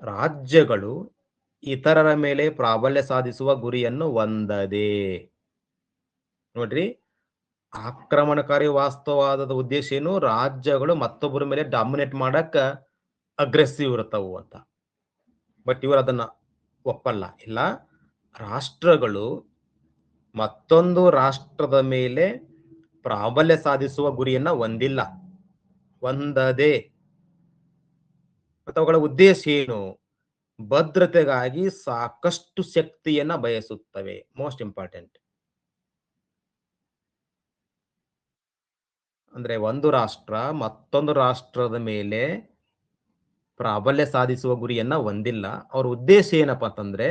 ರಾಜ್ಯಗಳು ಇತರರ ಮೇಲೆ ಪ್ರಾಬಲ್ಯ ಸಾಧಿಸುವ ಗುರಿಯನ್ನು ಹೊಂದದೆ. ನೋಡ್ರಿ, ಆಕ್ರಮಣಕಾರಿ ವಾಸ್ತವವಾದದ ಉದ್ದೇಶ ಏನು? ರಾಜ್ಯಗಳು ಮತ್ತೊಬ್ಬರ ಮೇಲೆ ಡಾಮಿನೇಟ್ ಮಾಡಕ್ ಅಗ್ರೆಸಿವ್ ಇರ್ತಾವು ಅಂತ. ಬಟ್ ಇವರು ಅದನ್ನ ಒಪ್ಪಲ್ಲ. ಇಲ್ಲ, ರಾಷ್ಟ್ರಗಳು ಮತ್ತೊಂದು ರಾಷ್ಟ್ರದ ಮೇಲೆ ಪ್ರಾಬಲ್ಯ ಸಾಧಿಸುವ ಗುರಿಯನ್ನ ಹೊಂದದೆ. ಮತ್ತು ಅವುಗಳ ಉದ್ದೇಶ ಏನು? ಭದ್ರತೆಗಾಗಿ ಸಾಕಷ್ಟು ಶಕ್ತಿಯನ್ನ ಬಯಸುತ್ತವೆ. Most important. ಅಂದ್ರೆ ಒಂದು ರಾಷ್ಟ್ರ ಮತ್ತೊಂದು ರಾಷ್ಟ್ರದ ಮೇಲೆ ಪ್ರಾಬಲ್ಯ ಸಾಧಿಸುವ ಗುರಿಯನ್ನ ಹೊಂದಿಲ್ಲ. ಅವ್ರ ಉದ್ದೇಶ ಏನಪ್ಪಾ ಅಂತಂದ್ರೆ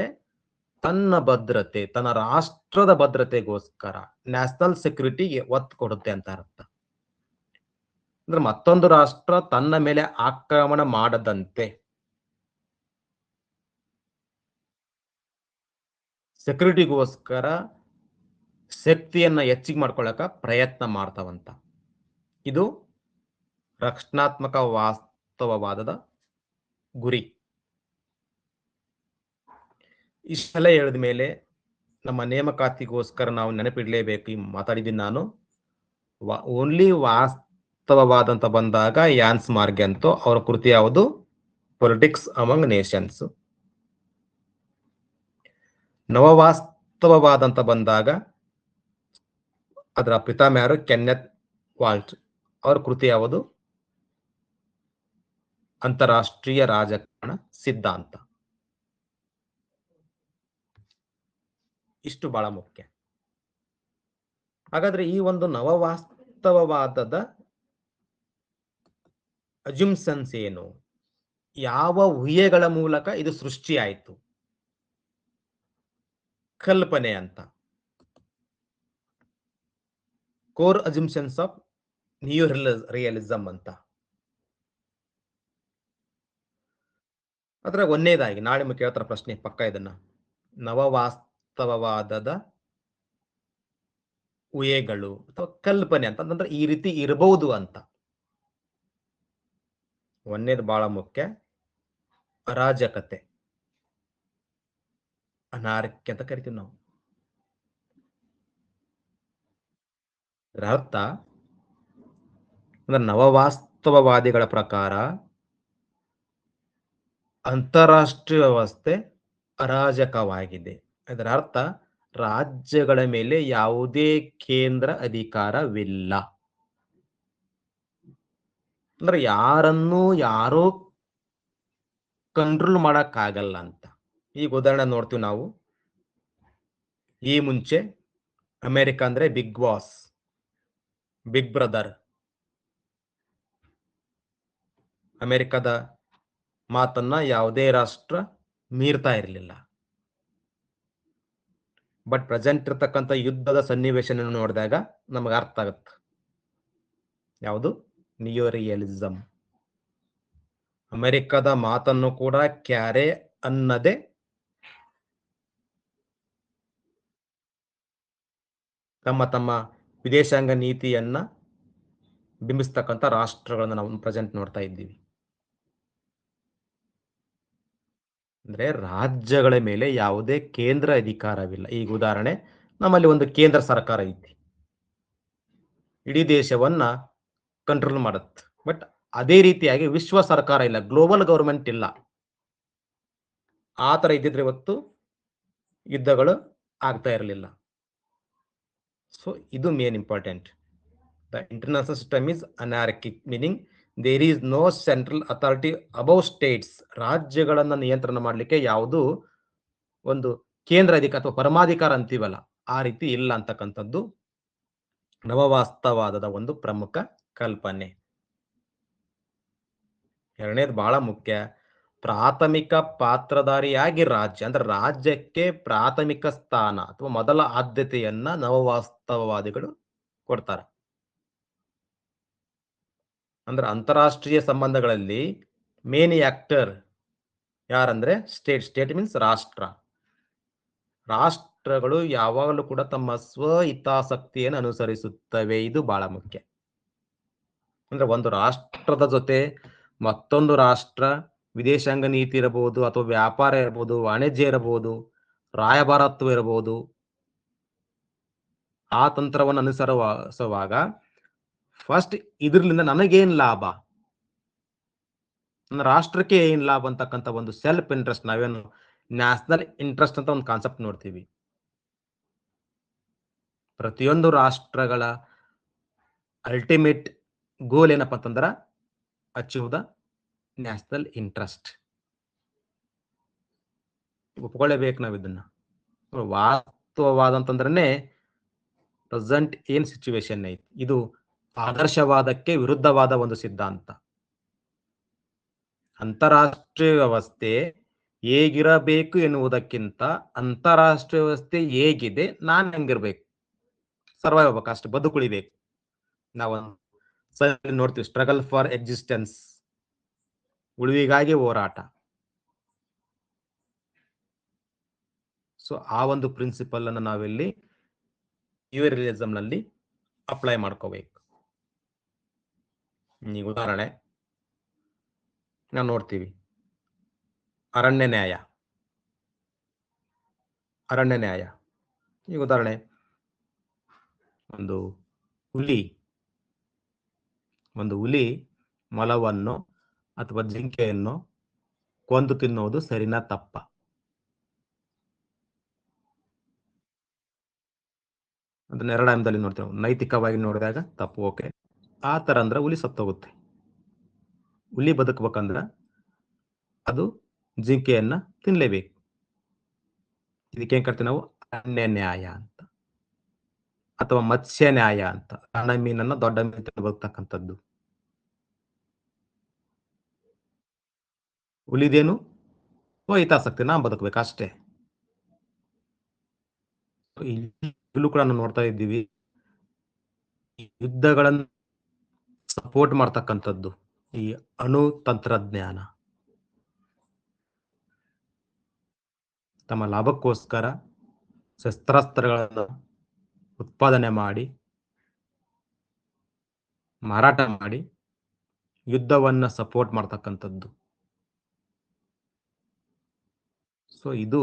ತನ್ನ ಭದ್ರತೆ, ತನ್ನ ರಾಷ್ಟ್ರದ ಭದ್ರತೆಗೋಸ್ಕರ, ನ್ಯಾಷನಲ್ ಸೆಕ್ಯೂರಿಟಿಗೆ ಒತ್ತು ಕೊಡುತ್ತೆ ಅಂತ ಅರ್ಥ. ಅಂದ್ರೆ ಮತ್ತೊಂದು ರಾಷ್ಟ್ರ ತನ್ನ ಮೇಲೆ ಆಕ್ರಮಣ ಮಾಡದಂತೆ ಸೆಕ್ಯೂರಿಟಿಗೋಸ್ಕರ ಶಕ್ತಿಯನ್ನ ಹೆಚ್ಚಿಗೆ ಮಾಡ್ಕೊಳ್ಳಕ ಪ್ರಯತ್ನ ಮಾಡ್ತಾವಂತ. ಇದು ರಕ್ಷಣಾತ್ಮಕ ವಾಸ್ತವವಾದದ ಗುರಿ. ಇಷ್ಟೆಲ್ಲ ಹೇಳಿದ ಮೇಲೆ ನಮ್ಮ ನೇಮಕಾತಿಗೋಸ್ಕರ ನಾವು ನೆನಪಿಡ್ಲೇಬೇಕು. ಮಾತಾಡಿದ್ದೀನಿ ನಾನು. ಓನ್ಲಿ ವಾಸ್ತವವಾದಂತ ಬಂದಾಗ ಯಾನ್ಸ್ ಮಾರ್ಗೆ ಅಂತೂ ಅವರ ಕೃತಿ ಯಾವುದು? Politics among Nations. ನವವಾಸ್ತವವಾದಂತ ಬಂದಾಗ ಅದರ ಪಿತಾಮಹರು ಕೆನ್ನೆತ್ ವಾಲ್ಟ್. ಅವ್ರ ಕೃತಿ ಯಾವುದು? ಅಂತಾರಾಷ್ಟ್ರೀಯ ರಾಜಕಾರಣ ಸಿದ್ಧಾಂತ. ಇಷ್ಟು ಬಹಳ ಮುಖ್ಯ. ಹಾಗಾದ್ರೆ ಈ ಒಂದು ನವವಾಸ್ತವವಾದದ ಅಜ್ಯೂಮ್ಷನ್ಸ್ ಏನು? ಯಾವ ಊಹೆಗಳ ಮೂಲಕ ಇದು ಸೃಷ್ಟಿಯಾಯಿತು? ಕಲ್ಪನೆ ಅಂತ. ಕೋರ್ ಅಜ್ಯೂಮ್ಷನ್ಸ್ ಆಫ್ ನ್ಯೂ ರಿಯಲಿಸಮ್ ಅಂತ. ಅದ್ರ ಒಂದನೇದಾಗಿ ನಾಳೆ ನಿಮಗೆ ಕೇಳ್ತಾರ ಪ್ರಶ್ನೆ ಪಕ್ಕ ಇದನ್ನ. ನವವಾಸ್ತವವಾದದ ಊಹೆಗಳು ಅಥವಾ ಕಲ್ಪನೆ ಅಂತಂದ್ರೆ ಈ ರೀತಿ ಇರಬಹುದು ಅಂತ. ಒಂದನೇದು ಬಹಳ ಮುಖ್ಯ. ಅರಾಜಕತೆ, ಅನಾರ್ಕಿ ಅಂತ ಕರಿತೀವಿ ನಾವು. ಇದರ ಅರ್ಥ ಅಂದ್ರೆ ನವವಾಸ್ತವವಾದಿಗಳ ಪ್ರಕಾರ ಅಂತಾರಾಷ್ಟ್ರೀಯ ವ್ಯವಸ್ಥೆ ಅರಾಜಕವಾಗಿದೆ. ಇದರ ಅರ್ಥ ರಾಜ್ಯಗಳ ಮೇಲೆ ಯಾವುದೇ ಕೇಂದ್ರ ಅಧಿಕಾರವಿಲ್ಲ. ಅಂದ್ರೆ ಯಾರನ್ನೂ ಯಾರೋ ಕಂಟ್ರೋಲ್ ಮಾಡಕ್ಕಾಗಲ್ಲ ಅಂತ. ಈಗ ಉದಾಹರಣೆ ನೋಡ್ತೀವಿ ನಾವು. ಈ ಮುಂಚೆ ಅಮೆರಿಕ ಅಂದ್ರೆ ಬಿಗ್ ಬಾಸ್, ಬಿಗ್ ಬ್ರದರ್. ಅಮೆರಿಕದ ಮಾತನ್ನ ಯಾವುದೇ ರಾಷ್ಟ್ರ ಮೀರ್ತಾ ಇರಲಿಲ್ಲ. ಬಟ್ ಪ್ರೆಸೆಂಟ್ ಇರ್ತಕ್ಕಂಥ ಯುದ್ಧದ ಸನ್ನಿವೇಶ ನೋಡಿದಾಗ ನಮಗೆ ಅರ್ಥ ಆಗುತ್ತೆ. ಯಾವುದು? Neo realism. ಅಮೆರಿಕದ ಮಾತನ್ನು ಕೂಡ ಕ್ಯಾರೆ ಅನ್ನದೆ ತಮ್ಮ ವಿದೇಶಾಂಗ ನೀತಿಯನ್ನ ಬಿಂಬಿಸ್ತಕ್ಕಂಥ ರಾಷ್ಟ್ರಗಳನ್ನ ನಾವು ಪ್ರೆಸೆಂಟ್ ನೋಡ್ತಾ ಇದ್ದೀವಿ. ಅಂದ್ರೆ ರಾಜ್ಯಗಳ ಮೇಲೆ ಯಾವುದೇ ಕೇಂದ್ರ ಅಧಿಕಾರವಿಲ್ಲ. ಈಗ ಉದಾಹರಣೆ, ನಮ್ಮಲ್ಲಿ ಒಂದು ಕೇಂದ್ರ ಸರ್ಕಾರ ಐತಿ, ಇಡೀ ದೇಶವನ್ನ ಕಂಟ್ರೋಲ್ ಮಾಡುತ್ತೆ. ಬಟ್ ಅದೇ ರೀತಿಯಾಗಿ ವಿಶ್ವ ಸರ್ಕಾರ ಇಲ್ಲ, ಗ್ಲೋಬಲ್ ಗವರ್ಮೆಂಟ್ ಇಲ್ಲ. ಆ ತರ ಇದ್ದಿದ್ರೆ ಇವತ್ತು ಯುದ್ಧಗಳು ಆಗ್ತಾ ಇರಲಿಲ್ಲ. ಸೊ ಇದು main important. The international system is anarchic, meaning there is no central authority above states. ರಾಜ್ಯಗಳನ್ನ ನಿಯಂತ್ರಣ ಮಾಡಲಿಕ್ಕೆ ಯಾವುದು ಒಂದು ಕೇಂದ್ರ ಅಧಿಕಾರ ಅಥವಾ ಪರಮಾಧಿಕಾರ ಅಂತೀವಲ್ಲ, ಆ ರೀತಿ ಇಲ್ಲ ಅಂತಕ್ಕಂಥದ್ದು ನವವಾಸ್ತವವಾದದ ಒಂದು ಪ್ರಮುಖ ಕಲ್ಪನೆ. ಎರಡನೇದು ಬಹಳ ಮುಖ್ಯ. ಪ್ರಾಥಮಿಕ ಪಾತ್ರಧಾರಿಯಾಗಿ ರಾಜ್ಯ, ಅಂದ್ರೆ ರಾಜ್ಯಕ್ಕೆ ಪ್ರಾಥಮಿಕ ಸ್ಥಾನ ಅಥವಾ ಮೊದಲ ಆದ್ಯತೆಯನ್ನ ನವವಾಸ್ತವವಾದಿಗಳು ಕೊಡ್ತಾರೆ. ಅಂದ್ರೆ ಅಂತಾರಾಷ್ಟ್ರೀಯ ಸಂಬಂಧಗಳಲ್ಲಿ ಮೇನ್ ಆಕ್ಟರ್ ಯಾರಂದ್ರೆ ಸ್ಟೇಟ್ ಮೀನ್ಸ್ ರಾಷ್ಟ್ರಗಳು ಯಾವಾಗಲೂ ಕೂಡ ತಮ್ಮ ಸ್ವ ಹಿತಾಸಕ್ತಿಯನ್ನು ಅನುಸರಿಸುತ್ತವೆ. ಇದು ಬಹಳ ಮುಖ್ಯ. ಅಂದ್ರೆ ಒಂದು ರಾಷ್ಟ್ರದ ಜೊತೆ ಮತ್ತೊಂದು ರಾಷ್ಟ್ರ ವಿದೇಶಾಂಗ ನೀತಿ ಇರಬಹುದು, ಅಥವಾ ವ್ಯಾಪಾರ ಇರಬಹುದು, ವಾಣಿಜ್ಯ ಇರಬಹುದು, ರಾಯಭಾರತ್ವ ಇರಬಹುದು, ಆ ತಂತ್ರವನ್ನು ಅನುಸರಿಸುವಾಗ ಫಸ್ಟ್ ಇದ್ರಲಿಂದ ನನಗೇನ್ ಲಾಭ, ನನ್ನ ರಾಷ್ಟ್ರಕ್ಕೆ ಏನ್ ಲಾಭ ಅಂತಕ್ಕಂಥ ಒಂದು ಸೆಲ್ಫ್ ಇಂಟ್ರೆಸ್ಟ್, ನಾವೇನು ನ್ಯಾಷನಲ್ ಇಂಟ್ರೆಸ್ಟ್ ಅಂತ ಒಂದು ಕಾನ್ಸೆಪ್ಟ್ ನೋಡ್ತೀವಿ. ಪ್ರತಿಯೊಂದು ರಾಷ್ಟ್ರಗಳ ಅಲ್ಟಿಮೇಟ್ ಗೋಲ್ ಏನಪ್ಪಾ ಅಂತಂದ್ರ ಅಚೀವ್ ದ ನ್ಯಾಷನಲ್ ಇಂಟ್ರೆಸ್ಟ್. ಒಪ್ಕೊಳ್ಳೇಬೇಕು ನಾವ್ ಇದನ್ನ. ವಾಸ್ತವವಾದಂತಂದ್ರೆ ಪ್ರೆಸೆಂಟ್ ಏನ್ ಸಿಚುವೇಶನ್ ಐತಿ, ಇದು ಆದರ್ಶವಾದಕ್ಕೆ ವಿರುದ್ಧವಾದ ಒಂದು ಸಿದ್ಧಾಂತ. ಅಂತಾರಾಷ್ಟ್ರೀಯ ವ್ಯವಸ್ಥೆ ಹೇಗಿರಬೇಕು ಎನ್ನುವುದಕ್ಕಿಂತ ಅಂತಾರಾಷ್ಟ್ರೀಯ ವ್ಯವಸ್ಥೆ ಹೇಗಿದೆ, ನಾನ್ ಹೆಂಗಿರ್ಬೇಕು, ಸರ್ವೈವ್ ಆಗ್ಬೇಕು, ಅಷ್ಟು ಬದುಕುಳಿಬೇಕು. ನಾವು ನೋಡ್ತೀವಿ ಸ್ಟ್ರಗಲ್ ಫಾರ್ ಎಕ್ಸಿಸ್ಟೆನ್ಸ್, ಉಳಿವಿಗಾಗಿ ಹೋರಾಟ. ಸೊ ಆ ಒಂದು ಪ್ರಿನ್ಸಿಪಲ್ ಅನ್ನು ನಾವಿಲ್ಲಿ ರಿಯಲಿಸಂ ನಲ್ಲಿ ಅಪ್ಲೈ ಮಾಡ್ಕೋಬೇಕು. ಈ ಉದಾಹರಣೆ ನಾವು ನೋಡ್ತೀವಿ, ಅರಣ್ಯ ನ್ಯಾಯ. ಈ ಉದಾಹರಣೆ, ಒಂದು ಹುಲಿ ಮೊಲವನ್ನು ಅಥವಾ ಜಿಂಕೆಯನ್ನು ಕೊಂದು ತಿನ್ನುವುದು ಸರಿನಾ ತಪ್ಪ? ಅದನ್ನ ಎರಡಾಮದಲ್ಲಿ ನೋಡ್ತೇವೆ. ನೈತಿಕವಾಗಿ ನೋಡಿದಾಗ ತಪ್ಪು, ಓಕೆ. ಆ ತರ ಅಂದ್ರೆ ಹುಲಿ ಸತ್ತೋಗುತ್ತೆ. ಹುಲಿ ಬದುಕಬೇಕಂದ್ರ ಅದು ಜಿಂಕೆಯನ್ನ ತಿನ್ಲೇಬೇಕು. ಇದಕ್ಕೆ ಏನ್ ಕರಿತೀವಿ ನಾವು? ಅರಣ್ಯ ನ್ಯಾಯ ಅಂತ, ಅಥವಾ ಮತ್ಸ್ಯ ನ್ಯಾಯ ಅಂತ. ಸಣ್ಣ ಮೀನನ್ನ ದೊಡ್ಡ ಮೀನು ತಿಂದು ಬದುಕ್ತಕ್ಕಂಥದ್ದು. ಹುಲಿದೇನು ಹಿತಾಸಕ್ತಿ, ನಾ ಬದುಕಬೇಕು ಅಷ್ಟೇ. ಇಲ್ಲೂ ಕೂಡ ನಾವು ನೋಡ್ತಾ ಇದ್ದೀವಿ, ಯುದ್ಧಗಳನ್ನು ಸಪೋರ್ಟ್ ಮಾಡ್ತಕ್ಕಂಥದ್ದು ಈ ಅಣು ತಂತ್ರಜ್ಞಾನ. ತಮ್ಮ ಲಾಭಕ್ಕೋಸ್ಕರ ಶಸ್ತ್ರಾಸ್ತ್ರಗಳನ್ನು ಉತ್ಪಾದನೆ ಮಾಡಿ, ಮಾರಾಟ ಮಾಡಿ ಯುದ್ಧವನ್ನ ಸಪೋರ್ಟ್ ಮಾಡ್ತಕ್ಕಂಥದ್ದು. ಸೊ ಇದು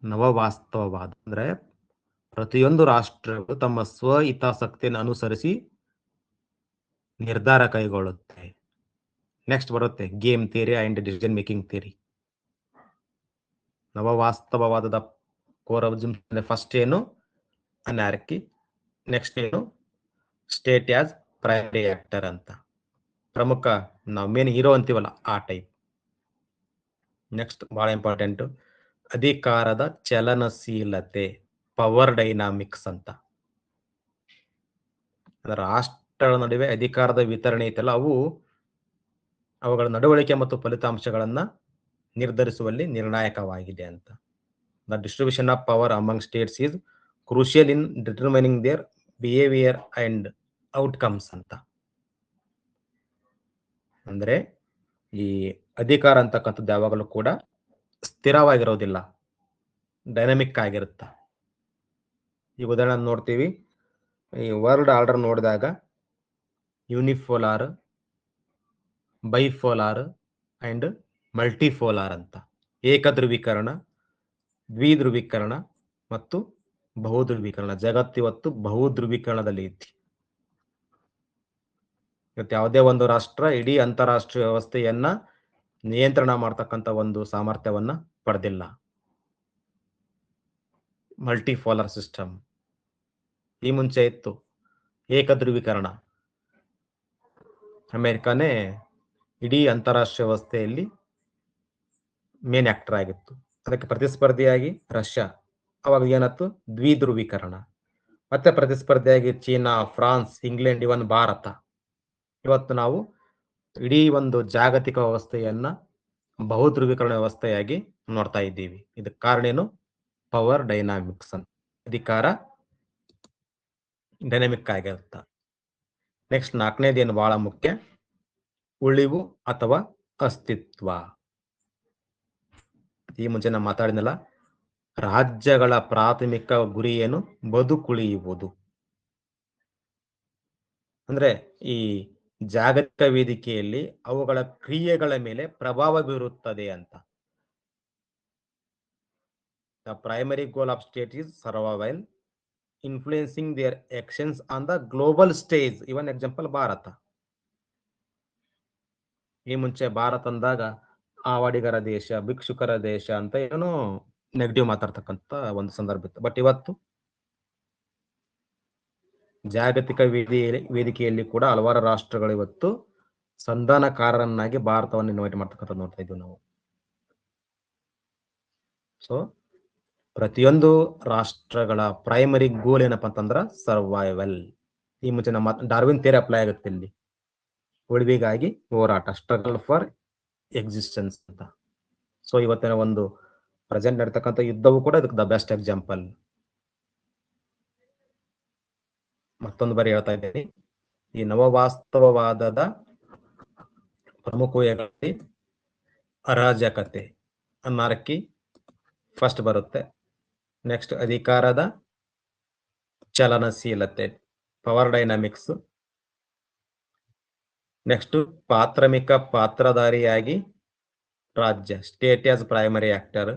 ನವವಾಸ್ತವವಾದ, ಅಂದ್ರೆ ಪ್ರತಿಯೊಂದು ರಾಷ್ಟ್ರಗಳು ತಮ್ಮ ಸ್ವ ಹಿತಾಸಕ್ತಿಯನ್ನು ಅನುಸರಿಸಿ ನಿರ್ಧಾರ ಕೈಗೊಳ್ಳುತ್ತೆ. ನೆಕ್ಸ್ಟ್ ಬರುತ್ತೆ game theory and decision making theory. ನವವಾಸ್ತವವಾದದ ಕೋರ್ ಫಸ್ಟ್ ಏನು? ಅನಾರ್ಕಿ. ನೆಕ್ಸ್ಟ್ ಏನು? ಸ್ಟೇಟ್ ಆಸ್ ಪ್ರೈಮರಿ ಆಕ್ಟರ್ ಅಂತ, ಪ್ರಮುಖ ನಾವು ಮೇನ್ ಹೀರೋ ಅಂತೀವಲ್ಲ ಆ ಟೈಪ್. ನೆಕ್ಸ್ಟ್ ಬಹಳ ಇಂಪಾರ್ಟೆಂಟ್, ಅಧಿಕಾರದ ಚಲನಶೀಲತೆ, ಪವರ್ ಡೈನಾಮಿಕ್ಸ್ ಅಂತ. ರಾಷ್ಟ್ರಗಳ ನಡುವೆ ಅಧಿಕಾರದ ವಿತರಣೆ ಐತಲ್ಲ, ಅವುಗಳ ನಡವಳಿಕೆ ಮತ್ತು ಫಲಿತಾಂಶಗಳನ್ನ ನಿರ್ಧರಿಸುವಲ್ಲಿ ನಿರ್ಣಾಯಕವಾಗಿದೆ ಅಂತ. The distribution of power among States is crucial in determining their behaviour and outcomes ಅಂತ. ಅಂದ್ರೆ ಈ ಅಧಿಕಾರ ಅಂತಕ್ಕಂಥದ್ದು ಯಾವಾಗಲೂ ಕೂಡ ಸ್ಥಿರವಾಗಿರೋದಿಲ್ಲ, ಡೈನಮಿಕ್ ಆಗಿರುತ್ತ. ಈ ಉದಾಹರಣೆ ನೋಡ್ತೀವಿ, ಈ ವರ್ಲ್ಡ್ ಆರ್ಡರ್ ನೋಡಿದಾಗ ಯೂನಿಪೋಲಾರ್, ಬೈಪೋಲಾರ್ ಅಂಡ್ ಮಲ್ಟಿಪೋಲಾರ್ ಅಂತ. ಏಕಧ್ರುವೀಕರಣ, ದ್ವಿಧ್ರುವೀಕರಣ ಮತ್ತು ಬಹುಧ್ರುವೀಕರಣ. ಜಗತ್ತಿವತ್ತು ಬಹುಧ್ರುವೀಕರಣದಲ್ಲಿ ಐತಿ. ಇವತ್ತು ಯಾವುದೇ ಒಂದು ರಾಷ್ಟ್ರ ಇಡೀ ಅಂತಾರಾಷ್ಟ್ರೀಯ ವ್ಯವಸ್ಥೆಯನ್ನ ನಿಯಂತ್ರಣ ಮಾಡ್ತಕ್ಕಂಥ ಒಂದು ಸಾಮರ್ಥ್ಯವನ್ನ ಪಡೆದಿಲ್ಲ. Multipolar system. ಈ ಮುಂಚೆ ಇತ್ತು ಏಕಧ್ರುವೀಕರಣ. ಅಮೆರಿಕಾನೇ ಇಡೀ ಅಂತಾರಾಷ್ಟ್ರೀಯ ವ್ಯವಸ್ಥೆಯಲ್ಲಿ ಮೇನ್ ಆಕ್ಟರ್ ಆಗಿತ್ತು. ಅದಕ್ಕೆ ಪ್ರತಿಸ್ಪರ್ಧಿಯಾಗಿ ರಷ್ಯಾ. ಅವಾಗ ಏನಾಯ್ತು? ದ್ವಿಧ್ರುವೀಕರಣ. ಮತ್ತೆ ಪ್ರತಿಸ್ಪರ್ಧಿಯಾಗಿ ಚೀನಾ, ಫ್ರಾನ್ಸ್, ಇಂಗ್ಲೆಂಡ್, ಇವನ್ ಭಾರತ. ಇವತ್ತು ನಾವು ಇಡೀ ಒಂದು ಜಾಗತಿಕ ವ್ಯವಸ್ಥೆಯನ್ನ ಬಹುಧ್ರುವೀಕರಣ ವ್ಯವಸ್ಥೆಯಾಗಿ ನೋಡ್ತಾ ಇದ್ದೀವಿ. ಇದಕ್ಕೆ ಕಾರಣ ಏನು? ಪವರ್ ಡೈನಾಮಿಕ್ಸ್ ಅಂತ. ಅಧಿಕಾರ ಡೈನಾಮಿಕ್ ಆಗಿರುತ್ತ. ನೆಕ್ಸ್ಟ್ ನಾಲ್ಕನೇದೇನು ಬಹಳ ಮುಖ್ಯ, ಉಳಿವು ಅಥವಾ ಅಸ್ತಿತ್ವ. ಈ ಮುಂಚೆ ನಾನು ಮಾತಾಡಿದ್ನಲ್ಲ, ರಾಜ್ಯಗಳ ಪ್ರಾಥಮಿಕ ಗುರಿ ಏನು? ಬದುಕುಳಿಯುವುದು. ಅಂದ್ರೆ ಈ ಜಾಗತಿಕ ವೇದಿಕೆಯಲ್ಲಿ ಅವುಗಳ ಕ್ರಿಯೆಗಳ ಮೇಲೆ ಪ್ರಭಾವ ಬೀರುತ್ತದೆ ಅಂತ. The primary goal of state is survival, influencing their actions on the global stage. Even example Bharat. ಈ ಮುಂಚೆ ಭಾರತ ಅಂದಾಗ ಆವಾಡಿಗರ ದೇಶ, ಭಿಕ್ಷುಕರ ದೇಶ ಅಂತ ಏನೋ ನೆಗೆಟಿವ್ ಮಾತಾಡ್ತಕ್ಕಂತ ಒಂದು ಸಂದರ್ಭ ಇತ್ತು. ಬಟ್ ಇವತ್ತು ಜಾಗತಿಕ ವೇದಿಕೆಯಲ್ಲಿ ಕೂಡ ಹಲವಾರು ರಾಷ್ಟ್ರಗಳು ಇವತ್ತು ಸಂಧಾನಕಾರರನ್ನಾಗಿ ಭಾರತವನ್ನು ಇನ್ವೈಟ್ ಮಾಡ್ತಕ್ಕಂಥ ನೋಡ್ತಾ ಇದ್ದೀವಿ ನಾವು. ಸೊ ಪ್ರತಿಯೊಂದು ರಾಷ್ಟ್ರಗಳ ಪ್ರೈಮರಿ ಗೋಲ್ ಏನಪ್ಪಾ ಅಂತಂದ್ರ ಸರ್ವೈವಲ್. ಈ ಮುಂಚೆ ನಮ್ಮ ಡಾರ್ವಿನ್ ಥಿಯರಿ ಅಪ್ಲೈ ಆಗುತ್ತೆ ಇಲ್ಲಿ. ಉಳಿವಿಗಾಗಿ ಹೋರಾಟ, ಸ್ಟ್ರಗಲ್ ಫಾರ್ ಎಕ್ಸಿಸ್ಟೆನ್ಸ್ ಅಂತ. ಸೊ ಇವತ್ತಿನ ಒಂದು ಪ್ರೆಸೆಂಟ್ ನಡೀತಕ್ಕಂಥ ಯುದ್ಧವು ಕೂಡ ಇದಕ್ಕೆ ದ ಬೆಸ್ಟ್ ಎಕ್ಸಾಂಪಲ್. ಮತ್ತೊಂದು ಬಾರಿ ಹೇಳ್ತಾ ಇದ್ದೀನಿ, ಈ ನವವಾಸ್ತವವಾದದ ಪ್ರಮುಖಗಳಲ್ಲಿ ಅರಾಜಕತೆ, ಅನಾರ್ಕಿ ಫಸ್ಟ್ ಬರುತ್ತೆ. ನೆಕ್ಸ್ಟ್ ಅಧಿಕಾರದ ಚಲನಶೀಲತೆ, ಪವರ್ ಡೈನಾಮಿಕ್ಸ್. ನೆಕ್ಸ್ಟ್ ಪಾತ್ರಧಾರಿಯಾಗಿ ರಾಜ್ಯ, state as primary actor.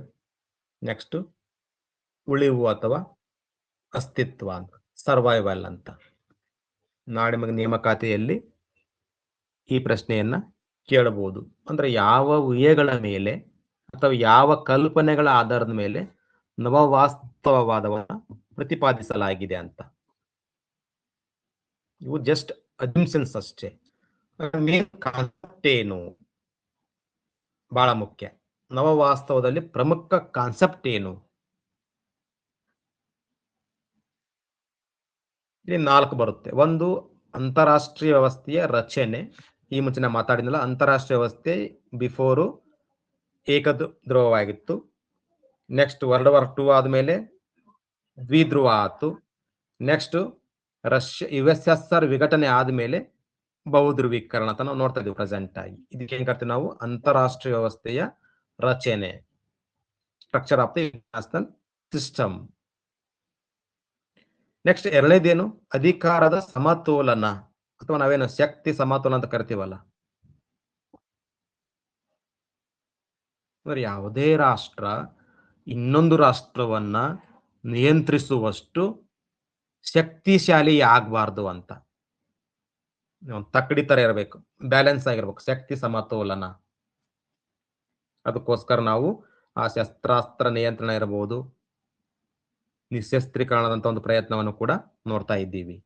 Next ಉಳಿವು ಅಥವಾ ಅಸ್ತಿತ್ವ ಅಂತ, ಸರ್ವೈವಲ್ ಅಂತ. ನಾಳೆ ನಿಮಗೆ ನೇಮಕಾತಿಯಲ್ಲಿ ಈ ಪ್ರಶ್ನೆಯನ್ನ ಕೇಳಬಹುದು. ಅಂದ್ರೆ ಯಾವ ಊಹೆಗಳ ಮೇಲೆ ಅಥವಾ ಯಾವ ಕಲ್ಪನೆಗಳ ಆಧಾರದ ಮೇಲೆ ನವವಾಸ್ತವವಾದವನ್ನ ಪ್ರತಿಪಾದಿಸಲಾಗಿದೆ ಅಂತ. ಇವು ಜಸ್ಟ್ ಅಜಂಪ್ಷನ್ಸ್ ಅಷ್ಟೇ. ಮೇನ್ ಕಾನ್ಸೆಪ್ಟ್ ಏನು ಬಹಳ ಮುಖ್ಯ. ನವವಾಸ್ತವದಲ್ಲಿ ಪ್ರಮುಖ ಕಾನ್ಸೆಪ್ಟ್ ಏನು? ಇಲ್ಲಿ 4 ಬರುತ್ತೆ. ಒಂದು, ಅಂತಾರಾಷ್ಟ್ರೀಯ ವ್ಯವಸ್ಥೆಯ ರಚನೆ. ಈ ಮುಂಚೆ ನಾ ಮಾತಾಡಿದ್ನಲ್ಲ, ಅಂತಾರಾಷ್ಟ್ರೀಯ ವ್ಯವಸ್ಥೆ ಬಿಫೋರು ಏಕಧ್ರುವವಾಗಿತ್ತು. ನೆಕ್ಸ್ಟ್ ವರ್ಲ್ಡ್ ವಾರ್ 2 ಆದ್ಮೇಲೆ ದ್ವಿಧ್ರುವ ಆಯ್ತು. ನೆಕ್ಸ್ಟ್ USSR ವಿಘಟನೆ ಆದ್ಮೇಲೆ ಬಹುಧ್ರುವೀಕರಣ ಅಂತ ನಾವು ನೋಡ್ತಾ ಇದೀವಿ ಪ್ರೆಸೆಂಟ್ ಆಗಿ. ಇದಕ್ಕೆ ಏನ್ ಕರಿತೀವಿ ನಾವು? ಅಂತಾರಾಷ್ಟ್ರೀಯ ವ್ಯವಸ್ಥೆಯ ರಚನೆ, structure of the international system. Next ಎರಡನೇದೇನು? ಅಧಿಕಾರದ ಸಮತೋಲನ, ಅಥವಾ ನಾವೇನು ಶಕ್ತಿ ಸಮತೋಲನ ಅಂತ ಕರಿತೀವಲ್ಲ. ಅಂದ್ರೆ ಯಾವುದೇ ರಾಷ್ಟ್ರ ಇನ್ನೊಂದು ರಾಷ್ಟ್ರವನ್ನ ನಿಯಂತ್ರಿಸುವಷ್ಟು ಶಕ್ತಿಶಾಲಿ ಆಗ್ಬಾರ್ದು ಅಂತ. ತಕ್ಕಡಿ ತರ ಇರಬೇಕು, ಬ್ಯಾಲೆನ್ಸ್ ಆಗಿರ್ಬೇಕು, ಶಕ್ತಿ ಸಮತೋಲನ. ಅದಕ್ಕೋಸ್ಕರ ನಾವು ಆ ಶಸ್ತ್ರಾಸ್ತ್ರ ನಿಯಂತ್ರಣ ಇರಬಹುದು, ನಿಶಸ್ತ್ರೀಕರಣದಂತ ಒಂದು ಪ್ರಯತ್ನವನ್ನು ಕೂಡ ನೋಡ್ತಾ ಇದ್ದೀವಿ.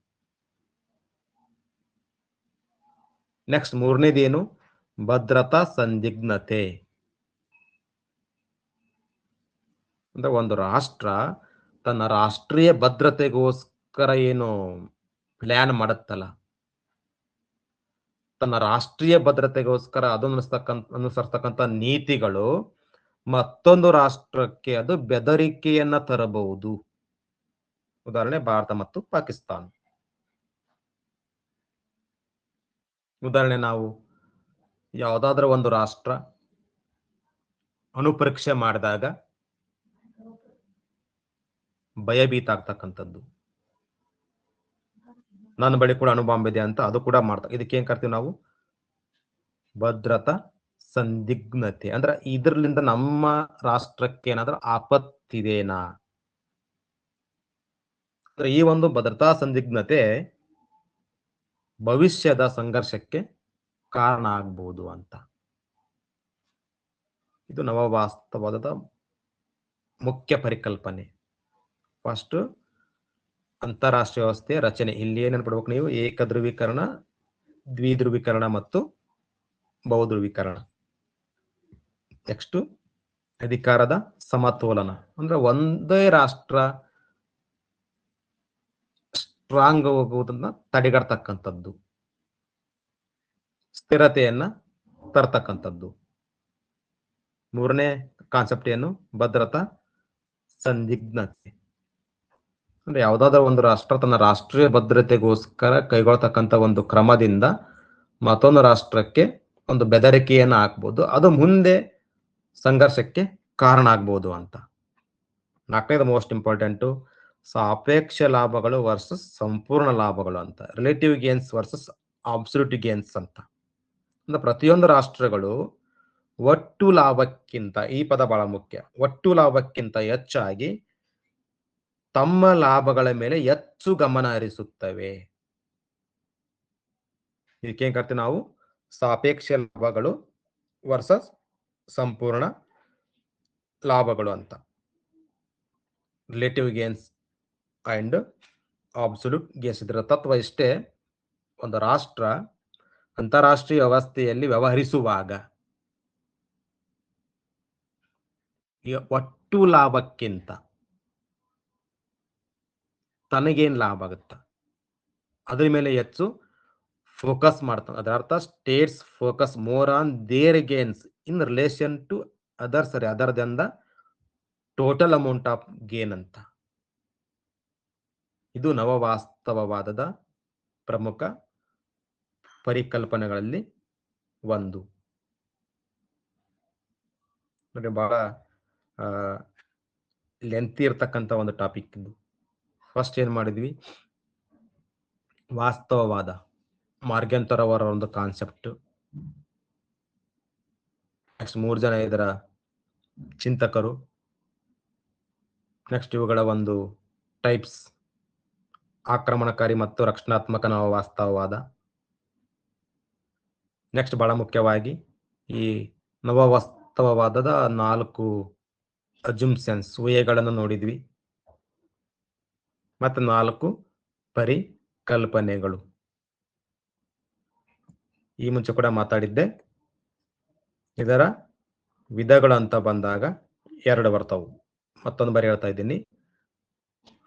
ನೆಕ್ಸ್ಟ್ ಮೂರನೇದೇನು? ಭದ್ರತಾ ಸಂದಿಗ್ಧತೆ. ಅಂದ್ರೆ ಒಂದು ರಾಷ್ಟ್ರ ತನ್ನ ರಾಷ್ಟ್ರೀಯ ಭದ್ರತೆಗೋಸ್ಕರ ಏನು ಪ್ಲಾನ್ ಮಾಡುತ್ತಲ್ಲ, ತನ್ನ ರಾಷ್ಟ್ರೀಯ ಭದ್ರತೆಗೋಸ್ಕರ ಅನುಸರಿಸ್ತಕ್ಕಂಥ ನೀತಿಗಳು ಮತ್ತೊಂದು ರಾಷ್ಟ್ರಕ್ಕೆ ಅದು ಬೆದರಿಕೆಯನ್ನ ತರಬಹುದು. ಉದಾಹರಣೆ ಭಾರತ ಮತ್ತು ಪಾಕಿಸ್ತಾನ. ಉದಾಹರಣೆ, ನಾವು ಯಾವುದಾದ್ರೂ ಒಂದು ರಾಷ್ಟ್ರ ಅಣುಪರೀಕ್ಷೆ ಮಾಡಿದಾಗ ಭಯಭೀತ ಆಗ್ತಕ್ಕಂಥದ್ದು. ನನ್ನ ಬಳಿ ಕೂಡ ಅಣುಬಾಂಬ್ ಇದೆ ಅಂತ ಅದು ಕೂಡ ಮಾಡ್ತಾರೆ. ಇದಕ್ಕೆ ಏನ್ ಕರ್ತೀವಿ ನಾವು? ಭದ್ರತಾ ಸಂದಿಗ್ಧತೆ. ಅಂದ್ರೆ ಇದರಿಂದ ನಮ್ಮ ರಾಷ್ಟ್ರಕ್ಕೆ ಏನಾದ್ರೂ ಆಪತ್ತಿದೆನಾ? ಅಂದ್ರೆ ಈ ಒಂದು ಭದ್ರತಾ ಸಂದಿಗ್ಧತೆ ಭವಿಷ್ಯದ ಸಂಘರ್ಷಕ್ಕೆ ಕಾರಣ ಆಗ್ಬಹುದು ಅಂತ. ಇದು ನವವಾಸ್ತವದ ಮುಖ್ಯ ಪರಿಕಲ್ಪನೆ. ಫಸ್ಟ್ ಅಂತಾರಾಷ್ಟ್ರೀಯ ವ್ಯವಸ್ಥೆಯ ರಚನೆ. ಇಲ್ಲಿ ಏನೇನು ಪಡ್ಬೇಕು ನೀವು? ಏಕಧ್ರುವೀಕರಣ, ದ್ವಿಧ್ರುವೀಕರಣ ಮತ್ತು ಬಹುಧ್ರುವೀಕರಣ. ನೆಕ್ಸ್ಟ್ ಅಧಿಕಾರದ ಸಮತೋಲನ. ಅಂದ್ರೆ ಒಂದೇ ರಾಷ್ಟ್ರ ಸ್ಟ್ರಾಂಗ್ ಹೋಗುವುದನ್ನ ತಡೆಗಟ್ಟತಕ್ಕಂಥದ್ದು, ಸ್ಥಿರತೆಯನ್ನ ತರ್ತಕ್ಕಂಥದ್ದು. ಮೂರನೇ ಕಾನ್ಸೆಪ್ಟ್ ಏನು? ಭದ್ರತಾ ಸಂದಿಗ್ಧತೆ. ಅಂದ್ರೆ ಯಾವುದಾದ್ರೂ ಒಂದು ರಾಷ್ಟ್ರ ತನ್ನ ರಾಷ್ಟ್ರೀಯ ಭದ್ರತೆಗೋಸ್ಕರ ಕೈಗೊಳ್ತಕ್ಕಂಥ ಒಂದು ಕ್ರಮದಿಂದ ಮತ್ತೊಂದು ರಾಷ್ಟ್ರಕ್ಕೆ ಒಂದು ಬೆದರಿಕೆಯನ್ನು ಹಾಕ್ಬೋದು, ಅದು ಮುಂದೆ ಸಂಘರ್ಷಕ್ಕೆ ಕಾರಣ ಆಗ್ಬೋದು ಅಂತ. ನಾಲ್ಕನೇದು ಮೋಸ್ಟ್ ಇಂಪಾರ್ಟೆಂಟು, ಸಾಪೇಕ್ಷ ಲಾಭಗಳು ವರ್ಸಸ್ ಸಂಪೂರ್ಣ ಲಾಭಗಳು ಅಂತ, relative gains versus absolute gains ಅಂತ. ಅಂದ್ರೆ ಪ್ರತಿಯೊಂದು ರಾಷ್ಟ್ರಗಳು ಒಟ್ಟು ಲಾಭಕ್ಕಿಂತ, ಈ ಪದ ಬಹಳ ಮುಖ್ಯ, ಒಟ್ಟು ಲಾಭಕ್ಕಿಂತ ಹೆಚ್ಚಾಗಿ ತಮ್ಮ ಲಾಭಗಳ ಮೇಲೆ ಹೆಚ್ಚು ಗಮನ ಹರಿಸುತ್ತವೆ. ಇದಕ್ಕೇನ್ ಕರಿತೀವಿ ನಾವು? ಸಾಪೇಕ್ಷ ಲಾಭಗಳು ವರ್ಸಸ್ ಸಂಪೂರ್ಣ ಲಾಭಗಳು ಅಂತ, relative gains and absolute gains. ಇದರ ತತ್ವ ಇಷ್ಟೇ, ಒಂದು ರಾಷ್ಟ್ರ ಅಂತಾರಾಷ್ಟ್ರೀಯ ವ್ಯವಸ್ಥೆಯಲ್ಲಿ ವ್ಯವಹರಿಸುವಾಗ ಈ ಒಟ್ಟು ಲಾಭಕ್ಕಿಂತ ತನಗೇನ್ ಲಾಭ ಆಗುತ್ತ ಅದ್ರ ಮೇಲೆ ಹೆಚ್ಚು ಫೋಕಸ್ ಮಾಡ್ತಾನೆ. ಅದರ ಅರ್ಥ states focus more on their gains in relation to other than the total amount of gain ಅಂತ. ಇದು ನವವಾಸ್ತವವಾದದ ಪ್ರಮುಖ ಪರಿಕಲ್ಪನೆಗಳಲ್ಲಿ ಒಂದು. ನೋಡಿ, ಬಹಳ ಲೆಂತಿ ಇರ್ತಕ್ಕಂಥ ಒಂದು ಟಾಪಿಕ್ ಇದು. ಫಸ್ಟ್ ಏನ್ ಮಾಡಿದ್ವಿ? ವಾಸ್ತವವಾದ, ಮಾರ್ಗಂತರ ಅವರ ಒಂದು ಕಾನ್ಸೆಪ್ಟ್. ನೆಕ್ಸ್ಟ್ 3 ಜನ ಇದರ ಚಿಂತಕರು. ನೆಕ್ಸ್ಟ್ ಇವುಗಳ ಒಂದು ಟೈಪ್ಸ್, ಆಕ್ರಮಣಕಾರಿ ಮತ್ತು ರಕ್ಷಣಾತ್ಮಕ ನವವಾಸ್ತವವಾದ. ನೆಕ್ಸ್ಟ್ ಬಹಳ ಮುಖ್ಯವಾಗಿ ಈ ನವವಾಸ್ತವವಾದದ 4 ಅಜುಮ್ಷನ್ಸ್, ಊಹೆಗಳನ್ನು ನೋಡಿದ್ವಿ, ಮತ್ತು 4 ಪರಿಕಲ್ಪನೆಗಳು. ಈ ಮುಂಚೆ ಕೂಡ ಮಾತಾಡಿದ್ದೆ. ಇದರ ವಿಧಗಳು ಅಂತ ಬಂದಾಗ 2 ಬರ್ತವು. ಮತ್ತೊಂದು ಬಾರಿ ಹೇಳ್ತಾ ಇದ್ದೀನಿ,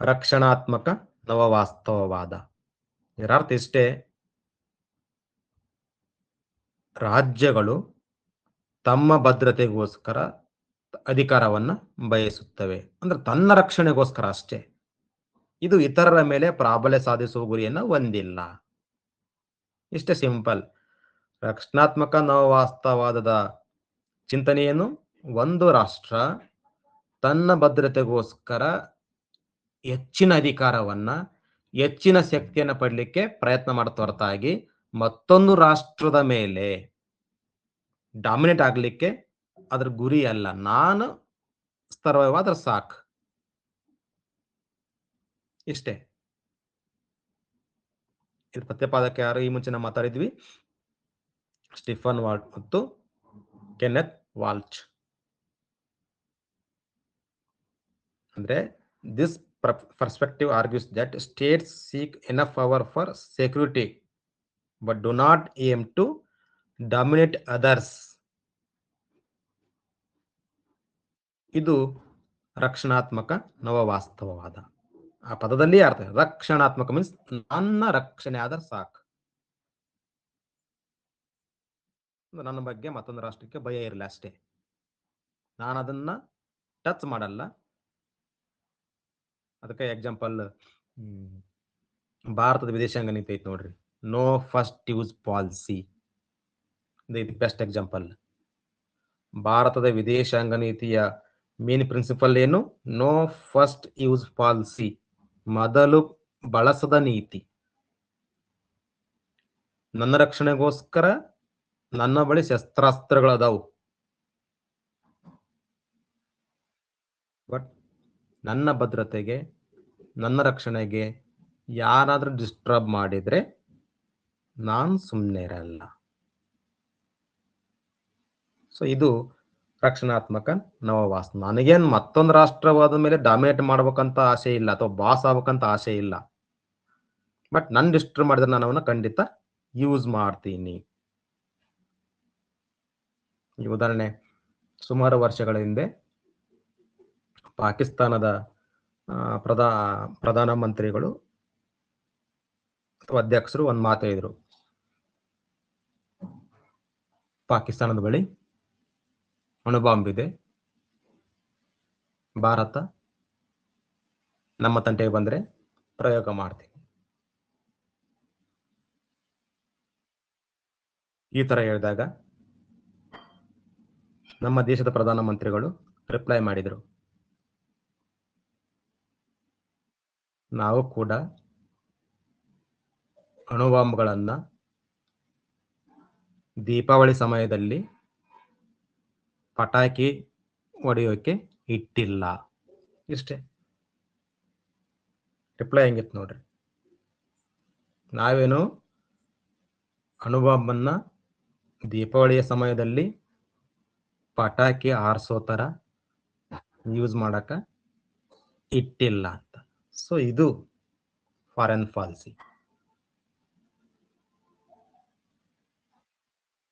ರಕ್ಷಣಾತ್ಮಕ ನವವಾಸ್ತವವಾದ. ಇದರ ಅರ್ಥ ಇಷ್ಟೇ, ರಾಜ್ಯಗಳು ತಮ್ಮ ಭದ್ರತೆಗೋಸ್ಕರ ಅಧಿಕಾರವನ್ನ ಬಯಸುತ್ತವೆ, ಅಂದ್ರೆ ತನ್ನ ರಕ್ಷಣೆಗೋಸ್ಕರ ಅಷ್ಟೇ. ಇದು ಇತರರ ಮೇಲೆ ಪ್ರಾಬಲ್ಯ ಸಾಧಿಸುವ ಗುರಿಯನ್ನ ಹೊಂದಿಲ್ಲ. ಇಷ್ಟೇ ಸಿಂಪಲ್. ರಕ್ಷಣಾತ್ಮಕ ನವವಾಸ್ತವವಾದದ ಚಿಂತನೆ ಏನು? ಒಂದು ರಾಷ್ಟ್ರ ತನ್ನ ಭದ್ರತೆಗೋಸ್ಕರ ಹೆಚ್ಚಿನ ಅಧಿಕಾರವನ್ನ, ಹೆಚ್ಚಿನ ಶಕ್ತಿಯನ್ನು ಪಡಲಿಕ್ಕೆ ಪ್ರಯತ್ನ ಮಾಡುತ್ತ ಹೊರತಾಗಿ ಮತ್ತೊಂದು ರಾಷ್ಟ್ರದ ಮೇಲೆ ಡಾಮಿನೇಟ್ ಆಗ್ಲಿಕ್ಕೆ ಅದ್ರ ಗುರಿ ಅಲ್ಲ. ನಾನು ಸ್ತರವಾದ್ರೆ ಸಾಕು, ಇಷ್ಟೇ. ಇದು ಪ್ರತಿಪಾದಕ ಯಾರು? ಈ ಮುಂಚೆ ನಾವು ಮಾತಾಡಿದ್ವಿ, ಸ್ಟಿಫನ್ ವಾಲ್ಟ್ ಮತ್ತು ಕೆನೆತ್ ವಾಲ್ಚ್. ಅಂದ್ರೆ this perspective argues that states seek enough power for security but do not aim to dominate others. ಇದು ರಕ್ಷಣಾತ್ಮಕ ನವವಾಸ್ತವವಾದ. ಆ ಪದದಲ್ಲಿ ಅರ್ಥ, ರಕ್ಷಣಾತ್ಮಕ ಮೀನ್ಸ್ ನನ್ನ ರಕ್ಷಣೆ ಆದ್ರೆ ಸಾಕು, ನನ್ನ ಬಗ್ಗೆ ಮತ್ತೊಂದು ರಾಷ್ಟ್ರಕ್ಕೆ ಭಯ ಇರಲಿ ಅಷ್ಟೇ, ನಾನು ಅದನ್ನ ಟಚ್ ಮಾಡಲ್ಲ. ಅದಕ್ಕೆ ಎಕ್ಸಾಂಪಲ್ ಭಾರತದ ವಿದೇಶಾಂಗ ನೀತಿ ಐತಿ ನೋಡ್ರಿ, ನೋ ಫಸ್ಟ್ ಯೂಸ್ ಪಾಲಿಸಿ. ಇದು ಬೆಸ್ಟ್ ಎಕ್ಸಾಂಪಲ್. ಭಾರತದ ವಿದೇಶಾಂಗ ನೀತಿಯ ಮೇನ್ ಪ್ರಿನ್ಸಿಪಲ್ ಏನು? ನೋ ಫಸ್ಟ್ ಯೂಸ್ ಪಾಲಿಸಿ, ಮೊದಲು ಬಳಸದ ನೀತಿ. ನನ್ನ ರಕ್ಷಣೆಗೋಸ್ಕರ ನನ್ನ ಬಳಿ ಶಸ್ತ್ರಾಸ್ತ್ರಗಳದಾವು, ಬಟ್ ನನ್ನ ಭದ್ರತೆಗೆ, ನನ್ನ ರಕ್ಷಣೆಗೆ ಯಾರಾದ್ರೂ ಡಿಸ್ಟರ್ಬ್ ಮಾಡಿದ್ರೆ ನಾನು ಸುಮ್ಮನೆ ಇರಲ್ಲ. ಸೊ ಇದು ರಕ್ಷಣಾತ್ಮಕ ನವವಾಸ್ತು. ನನಗೇನು ಮತ್ತೊಂದು ರಾಷ್ಟ್ರವಾದ ಮೇಲೆ ಡಾಮಿನೇಟ್ ಮಾಡ್ಬೇಕಂತ ಆಸೆ ಇಲ್ಲ, ಅಥವಾ ಬಾಸ್ ಆಗ್ಬೇಕಂತ ಆಸೆ ಇಲ್ಲ, ಬಟ್ ನನ್ ಡಿಸ್ಟರ್ಬ್ ಮಾಡಿದ್ರೆ ನಾನು ಅವನ್ನ ಖಂಡಿತ ಯೂಸ್ ಮಾಡ್ತೀನಿ. ಈ ಉದಾಹರಣೆ ಸುಮಾರು ವರ್ಷಗಳ ಹಿಂದೆ ಪಾಕಿಸ್ತಾನದ ಪ್ರಧಾನಮಂತ್ರಿಗಳು ಅಥವಾ ಅಧ್ಯಕ್ಷರು ಒಂದು ಮಾತು ಹೇಳಿದ್ರು, ಪಾಕಿಸ್ತಾನದ ಬಳಿ ಅಣುಬಾಂಬ್ ಇದೆ, ಭಾರತ ನಮ್ಮ ತಂಟೆಗೆ ಬಂದ್ರೆ ಪ್ರಯೋಗ ಮಾಡ್ತೀವಿ. ಈ ತರ ಹೇಳಿದಾಗ ನಮ್ಮ ದೇಶದ ಪ್ರಧಾನಮಂತ್ರಿಗಳು ರಿಪ್ಲೈ ಮಾಡಿದರು, ನಾವು ಕೂಡ ಅಣುಬಾಂಬ್ಗಳನ್ನ ದೀಪಾವಳಿ ಸಮಯದಲ್ಲಿ ಪಟಾಕಿ ಹೊಡೆಯೋಕೆ ಇಟ್ಟಿಲ್ಲ. ಇಷ್ಟೇ ರಿಪ್ಲೈ ಹೆಂಗಿತ್ತು ನೋಡ್ರಿ. ನಾವೇನು ಅಣುಬಾಂಬನ್ನ ದೀಪಾವಳಿಯ ಸಮಯದಲ್ಲಿ ಪಟಾಕಿ ಹಾರಿಸೋ ಥರ ಯೂಸ್ ಮಾಡಕ ಇಟ್ಟಿಲ್ಲ ಅಂತ. ಸೊ ಇದು ಫಾರೆನ್ ಪಾಲಿಸಿ.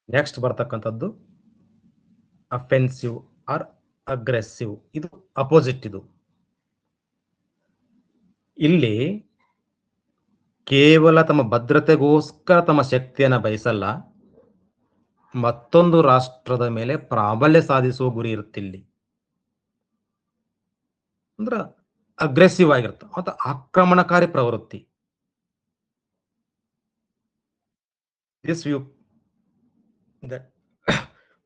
ನೆಕ್ಸ್ಟ್ ಬರ್ತಕ್ಕಂಥದ್ದು ಅಫೆನ್ಸಿವ್ ಆರ್ ಅಗ್ರೆಸಿವ್. ಇದು ಅಪೋಸಿಟ್. ಇದು ಇಲ್ಲಿ ಕೇವಲ ತಮ್ಮ ಭದ್ರತೆಗೋಸ್ಕರ ತಮ್ಮ ಶಕ್ತಿಯನ್ನ ಬಯಸಲ್ಲ, ಮತ್ತೊಂದು ರಾಷ್ಟ್ರದ ಮೇಲೆ ಪ್ರಾಬಲ್ಯ ಸಾಧಿಸುವ ಗುರಿ ಇರುತ್ತಿಲ್ಲಿ. ಅಂದ್ರ ಅಗ್ರೆಸಿವ್ ಆಗಿರುತ್ತೆ ಅಥವಾ ಆಕ್ರಮಣಕಾರಿ ಪ್ರವೃತ್ತಿ. This view that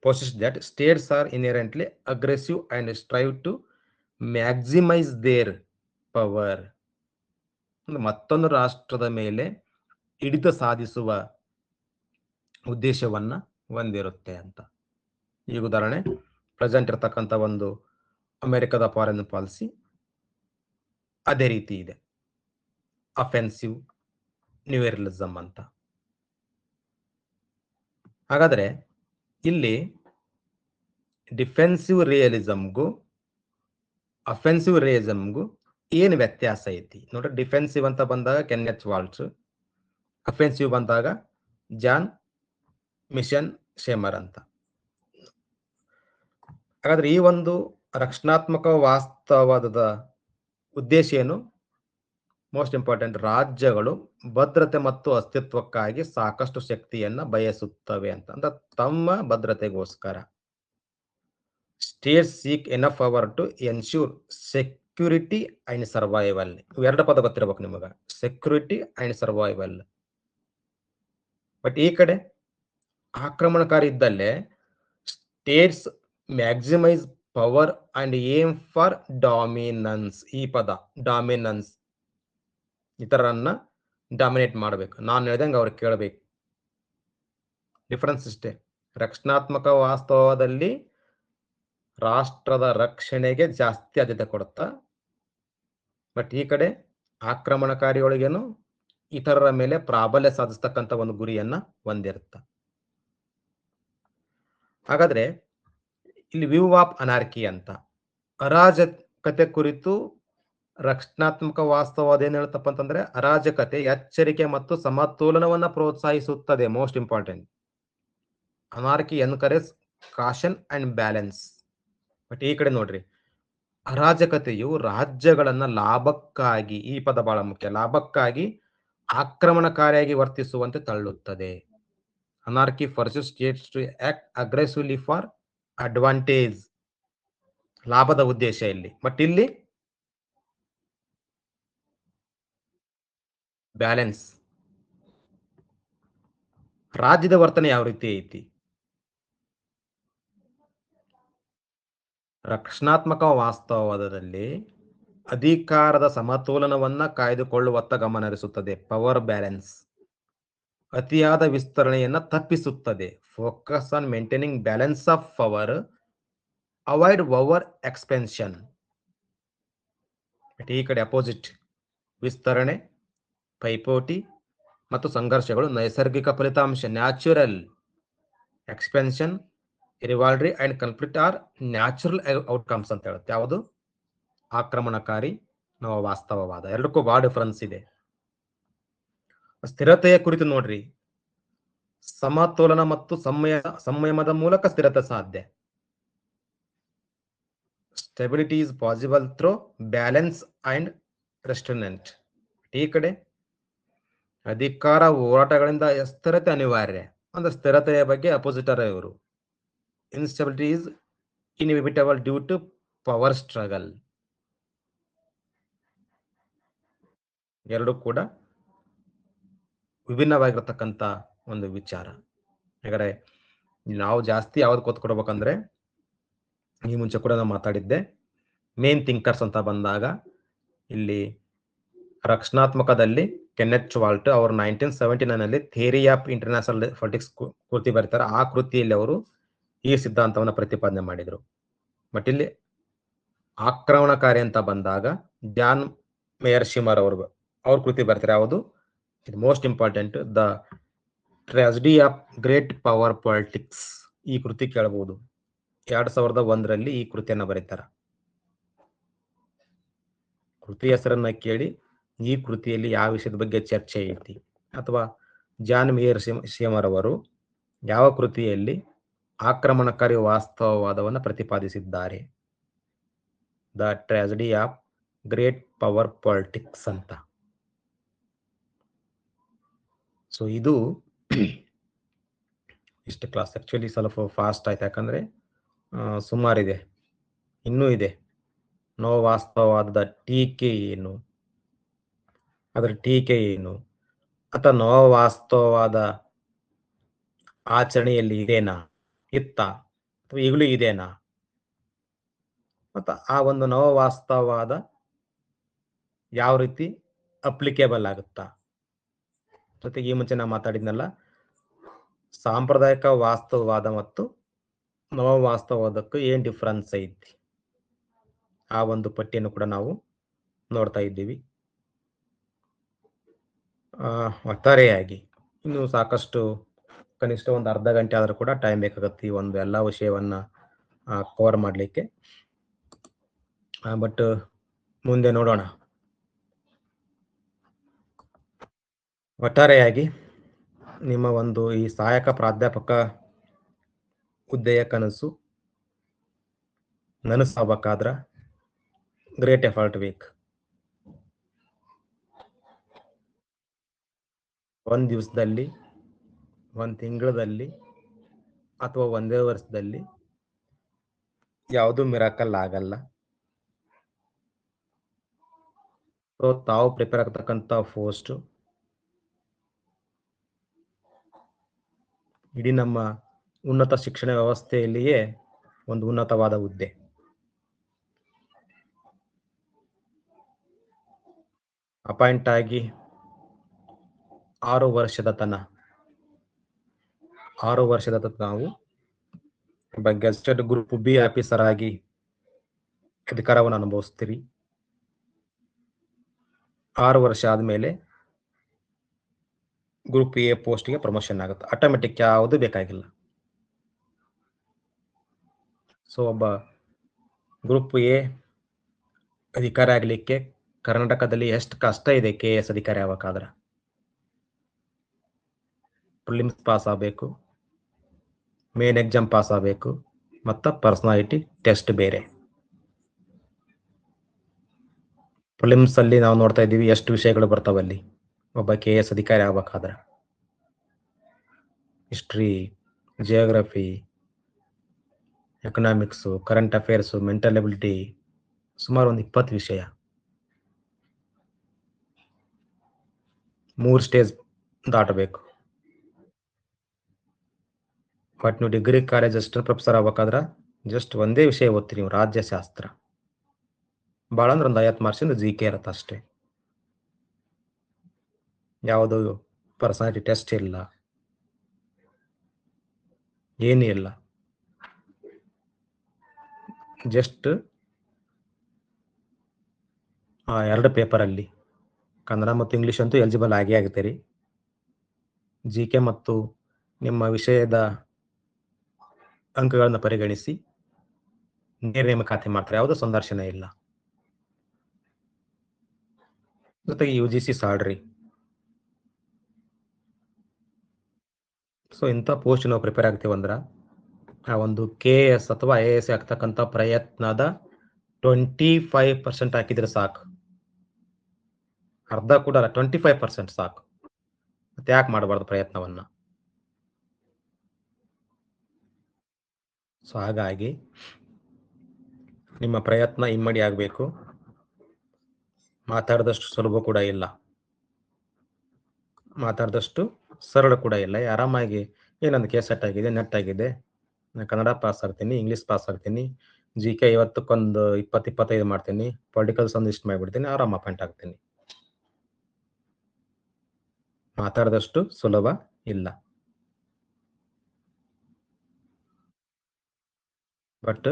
possess that states are inherently aggressive and strive to maximize their power. ಮತ್ತೊಂದು ರಾಷ್ಟ್ರದ ಮೇಲೆ ಹಿಡಿತ ಸಾಧಿಸುವ ಉದ್ದೇಶವನ್ನ ಹೊಂದಿರುತ್ತೆ ಅಂತ. ಈ ಉದಾಹರಣೆ ಪ್ರೆಸೆಂಟ್ ಇರತಕ್ಕಂಥ ಒಂದು ಅಮೆರಿಕದ ಫಾರಿನ್ ಪಾಲಿಸಿ ಅದೇ ರೀತಿ ಇದೆ, ಅಫೆನ್ಸಿವ್ ನ್ಯೂಯರಲಿಸಮ್ ಅಂತ. ಹಾಗಾದ್ರೆ ಇಲ್ಲಿ ಡಿಫೆನ್ಸಿವ್ ರಿಯಲಿಸಮ್ಗೂ ಅಫೆನ್ಸಿವ್ ರಿಯಲಿಸಮ್ಗೂ ಏನು ವ್ಯತ್ಯಾಸ ಐತಿ ನೋಡ್ರಿ. ಡಿಫೆನ್ಸಿವ್ ಅಂತ ಬಂದಾಗ ಕೆನ್ನೆತ್ ವಾಲ್ಟ್ಸ್, ಅಫೆನ್ಸಿವ್ ಬಂದಾಗ ಜಾನ್ ಮಿಷನ್ ಶೇಮರ್ ಅಂತ. ಹಾಗಾದ್ರೆ ಈ ಒಂದು ರಕ್ಷಣಾತ್ಮಕ ವಾಸ್ತವವಾದದ ಉದ್ದೇಶ ಏನು? ಮೋಸ್ಟ್ ಇಂಪಾರ್ಟೆಂಟ್, ರಾಜ್ಯಗಳು ಭದ್ರತೆ ಮತ್ತು ಅಸ್ತಿತ್ವಕ್ಕಾಗಿ ಸಾಕಷ್ಟು ಶಕ್ತಿಯನ್ನ ಬಯಸುತ್ತವೆ ಅಂತ. ಅಂದ್ರೆ ತಮ್ಮ ಭದ್ರತೆಗೋಸ್ಕರ state seek enough power to ensure security and survival. ಎರಡು ಪದ ಗೊತ್ತಿರಬೇಕು ನಿಮಗ, ಸೆಕ್ಯೂರಿಟಿ ಅಂಡ್ ಸರ್ವೈವಲ್. ಬಟ್ ಈ ಕಡೆ ಆಕ್ರಮಣಕಾರಿ ಇದ್ದಲ್ಲೇ states maximise power and aim for dominance. ಈ ಪದ ಡಾಮಿನನ್ಸ್, ಇತರರನ್ನ ಡಾಮಿನೇಟ್ ಮಾಡಬೇಕು, ನಾನು ಹೇಳ್ದಂಗೆ ಅವ್ರು ಕೇಳಬೇಕು. ಡಿಫರೆನ್ಸ್ ಇಷ್ಟೇ. ರಕ್ಷಣಾತ್ಮಕ ವಾಸ್ತವದಲ್ಲಿ ರಾಷ್ಟ್ರದ ರಕ್ಷಣೆಗೆ ಜಾಸ್ತಿ ಆದ್ಯತೆ ಕೊಡುತ್ತಾ, ಬಟ್ ಈ ಕಡೆ ಆಕ್ರಮಣಕಾರಿಯೊಳಗೇನು ಇತರರ ಮೇಲೆ ಪ್ರಾಬಲ್ಯ ಸಾಧಿಸ್ತಕ್ಕಂಥ ಒಂದು ಗುರಿಯನ್ನ ಹೊಂದಿರುತ್ತ. ಹಾಗಾದ್ರೆ ಇಲ್ಲಿ ವ್ಯೂ ಆಫ್ ಅನಾರ್ಕಿ ಅಂತ, ಅರಾಜಕತೆ ಕುರಿತು ರಕ್ಷಣಾತ್ಮಕ ವಾಸ್ತವವಾದ ಏನ್ ಹೇಳ್ತಪ್ಪ ಅಂತಂದ್ರೆ, ಅರಾಜಕತೆ ಎಚ್ಚರಿಕೆ ಮತ್ತು ಸಮತೋಲನವನ್ನ ಪ್ರೋತ್ಸಾಹಿಸುತ್ತದೆ. Most important, anarchy encourage caution and balance. But ಈ ಕಡೆ ನೋಡ್ರಿ, ಅರಾಜಕತೆಯು ರಾಜ್ಯಗಳನ್ನ ಲಾಭಕ್ಕಾಗಿ, ಈ ಪದ ಬಹಳ ಮುಖ್ಯ, ಲಾಭಕ್ಕಾಗಿ ಆಕ್ರಮಣಕಾರಿಯಾಗಿ ವರ್ತಿಸುವಂತೆ ತಳ್ಳುತ್ತದೆ. Anarchy forces states to act aggressively for advantage, ಲಾಭದ ಉದ್ದೇಶ ಇಲ್ಲಿ. ಬಟ್ ಇಲ್ಲಿ ಬ್ಯಾಲೆನ್ಸ್. ರಾಜ್ಯದ ವರ್ತನೆ ಯಾವ ರೀತಿ ಐತಿ? ರಕ್ಷಣಾತ್ಮಕ ವಾಸ್ತವವಾದದಲ್ಲಿ ಅಧಿಕಾರದ ಸಮತೋಲನವನ್ನ ಕಾಯ್ದುಕೊಳ್ಳುವತ್ತ ಗಮನ ಹರಿಸುತ್ತದೆ, ಪವರ್ ಬ್ಯಾಲೆನ್ಸ್. ಅತಿಯಾದ ವಿಸ್ತರಣೆಯನ್ನ ತಪ್ಪಿಸುತ್ತದೆ, focus on maintaining balance of power, avoid over expansion. ಈ ಕಡೆ ಅಪೋಸಿಟ್, ವಿಸ್ತರಣೆ, ಪೈಪೋಟಿ ಮತ್ತು ಸಂಘರ್ಷಗಳು ನೈಸರ್ಗಿಕ ಫಲಿತಾಂಶ, natural. Expansion, rivalry and conflict are natural outcomes ಅಂತ ಹೇಳುತ್ತೆ. ಯಾವುದು? ಆಕ್ರಮಣಕಾರಿ ನವ ವಾಸ್ತವವಾದ. ಎರಡಕ್ಕೂ ಬಹಳ ಡಿಫರೆನ್ಸ್ ಇದೆ. ಸ್ಥಿರತೆಯ ಕುರಿತು ನೋಡ್ರಿ, ಸಮತೋಲನ ಮತ್ತು ಸಂಯಮದ ಮೂಲಕ ಸ್ಥಿರತೆ ಸಾಧ್ಯ. Stability is possible through balance and restraint. ಈ ಕಡೆ ಅಧಿಕಾರ ಹೋರಾಟಗಳಿಂದ ಸ್ಥಿರತೆ ಅನಿವಾರ್ಯ. ಅಂದ್ರೆ ಸ್ಥಿರತೆಯ ಬಗ್ಗೆ ಅಪೋಸಿಟರ್ ಇವರು. Instability is inevitable due to power struggle. ಎರಡು ಕೂಡ ವಿಭಿನ್ನವಾಗಿರ್ತಕ್ಕಂಥ ಒಂದು ವಿಚಾರ. ಹಾಗಾದ್ರೆ ನಾವು ಜಾಸ್ತಿ ಯಾವ್ದು ಕೊತ್ಕೊಡ್ಬೇಕಂದ್ರೆ ಈ ಮುಂಚೆ ಕೂಡ ನಾನು ಮಾತಾಡಿದ್ದೆ. ಮೇನ್ ಥಿಂಕರ್ಸ್ ಅಂತ ಬಂದಾಗ ಇಲ್ಲಿ ರಕ್ಷಣಾತ್ಮಕದಲ್ಲಿ ಕೆನೆತ್ ವಾಲ್ಟ್ ಅವರು 1979 ಥಿಯರಿ ಆಫ್ ಇಂಟರ್ನ್ಯಾಷನಲ್ ಪಾಲಿಟಿಕ್ಸ್ ಕೃತಿ ಬರೀತಾರೆ. ಆ ಕೃತಿಯಲ್ಲಿ ಅವರು ಈ ಸಿದ್ಧಾಂತವನ್ನು ಪ್ರತಿಪಾದನೆ ಮಾಡಿದರು. ಬಟ್ ಇಲ್ಲಿ ಆಕ್ರಮಣಕಾರಿ ಅಂತ ಬಂದಾಗ ಜಾನ್ ಮೇಯರ್ ಶಿಮರ್ ಅವ್ರ ಕೃತಿ ಬರ್ತಾರೆ. ಯಾವುದು ಇದು most important, the tragedy of great power politics. ಈ ಕೃತಿ ಕೇಳಬಹುದು. 2001 ಈ ಕೃತಿಯನ್ನ ಬರೀತಾರೆ. ಕೃತಿ ಹೆಸರನ್ನ ಕೇಳಿ ಈ ಕೃತಿಯಲ್ಲಿ ಯಾವ ವಿಷಯದ ಬಗ್ಗೆ ಚರ್ಚೆ ಐತಿ, ಅಥವಾ ಜಾನ್ ಮೇಯರ್ ಶಿಮರ್ ಅವರು ಯಾವ ಕೃತಿಯಲ್ಲಿ ಆಕ್ರಮಣಕಾರಿ ವಾಸ್ತವವಾದವನ್ನು ಪ್ರತಿಪಾದಿಸಿದ್ದಾರೆ, the tragedy of great power politics ಅಂತ. ಸೊ ಇದು ಇಷ್ಟು ಕ್ಲಾಸ್. ಆಕ್ಚುಲಿ ಸ್ವಲ್ಪ ಫಾಸ್ಟ್ ಆಯ್ತು, ಯಾಕಂದ್ರೆ ಸುಮಾರಿದೆ, ಇನ್ನೂ ಇದೆ. ನವವಾಸ್ತವವಾದದ ಟೀಕೆ ಏನು, ಅದರ ಟೀಕೆ ಏನು, ಅಥವಾ ನವವಾಸ್ತವವಾದ ಆಚರಣೆಯಲ್ಲಿ ಇದೇನಾ, ಇತ್ತ, ಅಥವಾ ಈಗಲೂ ಇದೇನಾ, ಮತ್ತು ಆ ಒಂದು ನವವಾಸ್ತವವಾದ ಯಾವ ರೀತಿ ಅಪ್ಲಿಕೇಬಲ್ ಆಗುತ್ತಾ. ಜೊತೆಗೆ ಈ ಮುಂಚೆ ನಾವು ಮಾತಾಡಿದ್ನಲ್ಲ, ಸಾಂಪ್ರದಾಯಿಕ ವಾಸ್ತವವಾದ ಮತ್ತು ನವವಾಸ್ತವವಾದಕ್ಕೂ ಏನ್ ಡಿಫ್ರೆನ್ಸ್ ಐತಿ, ಆ ಒಂದು ಪಟ್ಟಿಯನ್ನು ಕೂಡ ನಾವು ನೋಡ್ತಾ ಇದ್ದೀವಿ. ಒಟ್ಟಾರೆಯಾಗಿ ಇನ್ನು ಸಾಕಷ್ಟು, ಕನಿಷ್ಠ ಒಂದು ಅರ್ಧ ಗಂಟೆ ಆದರೂ ಕೂಡ ಟೈಮ್ ಬೇಕಾಗುತ್ತೆ ಈ ಒಂದು ಎಲ್ಲ ವಿಷಯವನ್ನ ಕವರ್ ಮಾಡಲಿಕ್ಕೆ. ಬಟ್ ಮುಂದೆ ನೋಡೋಣ. ಒಟ್ಟಾರೆಯಾಗಿ ನಿಮ್ಮ ಒಂದು ಈ ಸಹಾಯಕ ಪ್ರಾಧ್ಯಾಪಕ ಹುದ್ದೆಯ ಕನಸು ನನಸಾಗಬೇಕಾದ್ರ ಗ್ರೇಟ್ ಎಫರ್ಟ್ ಬೇಕು. ಒಂದು ದಿವಸದಲ್ಲಿ, ಒಂದು ತಿಂಗಳಲ್ಲಿ, ಅಥವಾ ಒಂದೇ ವರ್ಷದಲ್ಲಿ ಯಾವುದು ಮಿರಾಕಲ್ ಆಗಲ್ಲ. ಸೊ ತಾವು ಪ್ರಿಪೇರ್ ಆಗ್ತಕ್ಕಂಥ ಪೋಸ್ಟ್ ಇಡೀ ನಮ್ಮ ಉನ್ನತ ಶಿಕ್ಷಣ ವ್ಯವಸ್ಥೆಯಲ್ಲಿಯೇ ಒಂದು ಉನ್ನತವಾದ ಹುದ್ದೆ. ಅಪಾಯಿಂಟ್ ಆಗಿ 6 ವರ್ಷದ ತನಕ ನಾವು ಗೆಜೆಟೆಡ್ ಗ್ರೂಪ್ ಬಿ ಆಫೀಸರ್ ಆಗಿ ಅಧಿಕಾರವನ್ನು ಅನುಭವಿಸ್ತೀರಿ. 6 ವರ್ಷ ಆದ್ಮೇಲೆ ಗ್ರೂಪ್ ಎ ಪೋಸ್ಟ್ಗೆ ಪ್ರಮೋಷನ್ ಆಗುತ್ತೆ. ಆಟೋಮೆಟಿಕ್, ಯಾವುದು ಬೇಕಾಗಿಲ್ಲ. ಸೊ ಒಬ್ಬ ಗ್ರೂಪ್ ಎ ಅಧಿಕಾರಿ ಆಗ್ಲಿಕ್ಕೆ ಕರ್ನಾಟಕದಲ್ಲಿ ಎಷ್ಟು ಕಷ್ಟ ಇದೆ. KS ಅಧಿಕಾರಿ ಆಗಬೇಕಾದ್ರೆ ಪ್ರಿಲಿಮ್ಸ್ ಪಾಸ್ ಆಗಬೇಕು, ಮೇನ್ ಎಕ್ಸಾಮ್ ಪಾಸ್ ಆಗಬೇಕು, ಮತ್ತು ಪರ್ಸನಾಲಿಟಿ ಟೆಸ್ಟ್ ಬೇರೆ. ಪ್ರಿಲಿಮ್ಸ್ ಅಲ್ಲಿ ನಾವು ನೋಡ್ತಾ ಇದ್ದೀವಿ ಎಷ್ಟು ವಿಷಯಗಳು ಬರ್ತಾವಲ್ಲಿ ಒಬ್ಬ KS ಅಧಿಕಾರಿ ಆಗ್ಬೇಕಾದ್ರೆ. History, geography, economics, current affairs, mental ability, ಸುಮಾರು ಒಂದು 20 ವಿಷಯ. 3 ಸ್ಟೇಜ್ ದಾಟಬೇಕು. ಬಟ್ ನೀವು ಡಿಗ್ರಿ ಕಾಲೇಜ್ ಅಸಿಸ್ಟೆಂಟ್ ಪ್ರೊಫೆಸರ್ ಆಗ್ಬೇಕಾದ್ರೆ ಜಸ್ಟ್ ಒಂದೇ ವಿಷಯ ಓದ್ತೀರಿ ನೀವು, ರಾಜ್ಯಶಾಸ್ತ್ರ. ಭಾಳ ಅಂದ್ರೆ ಒಂದು 50 ಮಾರ್ಕ್ಸಿಂದ GK ಇರುತ್ತೆ ಅಷ್ಟೇ. ಯಾವುದು ಪರ್ಸನಾಲಿಟಿ ಟೆಸ್ಟ್ ಇಲ್ಲ, ಏನೂ ಇಲ್ಲ. ಜಸ್ಟ್ ಆ 2 ಪೇಪರಲ್ಲಿ ಕನ್ನಡ ಮತ್ತು ಇಂಗ್ಲಿಷ್ ಅಂತೂ ಎಲಿಜಿಬಲ್ ಆಗೇ ಆಗ್ತೀರಿ. GK ಮತ್ತು ನಿಮ್ಮ ವಿಷಯದ ಅಂಕಗಳನ್ನು ಪರಿಗಣಿಸಿ ನೇರ ನೇಮಕಾತಿ ಮಾಡ್ತಾರೆ. ಯಾವುದೋ ಸಂದರ್ಶನ ಇಲ್ಲ. ಜೊತೆಗೆ UGC ಸಾಲ್ರಿ. ಸೊ ಇಂಥ ಪೋಸ್ಟ್ ನಾವು ಪ್ರಿಪೇರ್ ಆಗ್ತೀವಂದ್ರೆ ಆ ಒಂದು KS ಅಥವಾ IAS ಆಗ್ತಕ್ಕಂಥ ಪ್ರಯತ್ನದ 25% ಹಾಕಿದ್ರೆ ಸಾಕು. ಅರ್ಧ ಕೂಡ ಅಲ್ಲ, 25% ಸಾಕು. ಮತ್ತೆ ಯಾಕೆ ಮಾಡಬಾರ್ದು ಪ್ರಯತ್ನವನ್ನ? ಸೊ ಹಾಗಾಗಿ ನಿಮ್ಮ ಪ್ರಯತ್ನ ಇಮ್ಮಡಿ ಆಗಬೇಕು. ಮಾತಾಡಿದಷ್ಟು ಸುಲಭ ಕೂಡ ಇಲ್ಲ, ಮಾತಾಡಿದಷ್ಟು ಸರಳ ಕೂಡ ಇಲ್ಲ. ಆರಾಮಾಗಿ ಏನಂದು ಕೇಸ್ ಸೆಟ್ ಆಗಿದೆ, ನೆಟ್ ಆಗಿದೆ, ನಾನು ಕನ್ನಡ ಪಾಸ್ ಆಗ್ತೀನಿ, ಇಂಗ್ಲೀಷ್ ಪಾಸ್ ಆಗ್ತೀನಿ, GK ಇವತ್ತಕ್ಕೊಂದು 20-25 ಮಾಡ್ತೀನಿ. ಪೊಲಿಟಿಕಲ್ಸ್ ಒಂದು ಇಷ್ಟು ಮಾಡಿಬಿಡ್ತೀನಿ. ಆರಾಮ ಅಪಾಯಿಂಟ್ ಆಗ್ತೀನಿ. ಮಾತಾಡಿದಷ್ಟು ಸುಲಭ ಇಲ್ಲ. ಬಟ್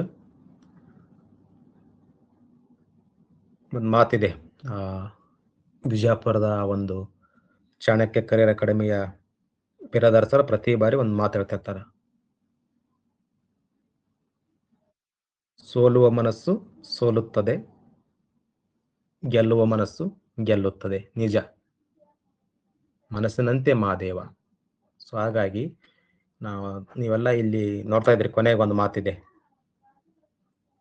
ಒಂದು ಮಾತಿದೆ, ವಿಜಯಪುರದ ಒಂದು ಚಾಣಕ್ಯ ಕರಿಯರ್ ಅಕಾಡೆಮಿಯ ಬಿರಾದಾರ್ ಪ್ರತಿ ಬಾರಿ ಒಂದು ಮಾತು ಹೇಳ್ತಿರ್ತಾರೆ, ಸೋಲುವ ಮನಸ್ಸು ಸೋಲುತ್ತದೆ, ಗೆಲ್ಲುವ ಮನಸ್ಸು ಗೆಲ್ಲುತ್ತದೆ. ನಿಜ, ಮನಸ್ಸಿನಂತೆ ಮಹಾದೇವ. ಸೊ ಹಾಗಾಗಿ ನೀವೆಲ್ಲ ಇಲ್ಲಿ ನೋಡ್ತಾ ಇದ್ರಿ, ಕೊನೆಗೆ ಒಂದು ಮಾತಿದೆ,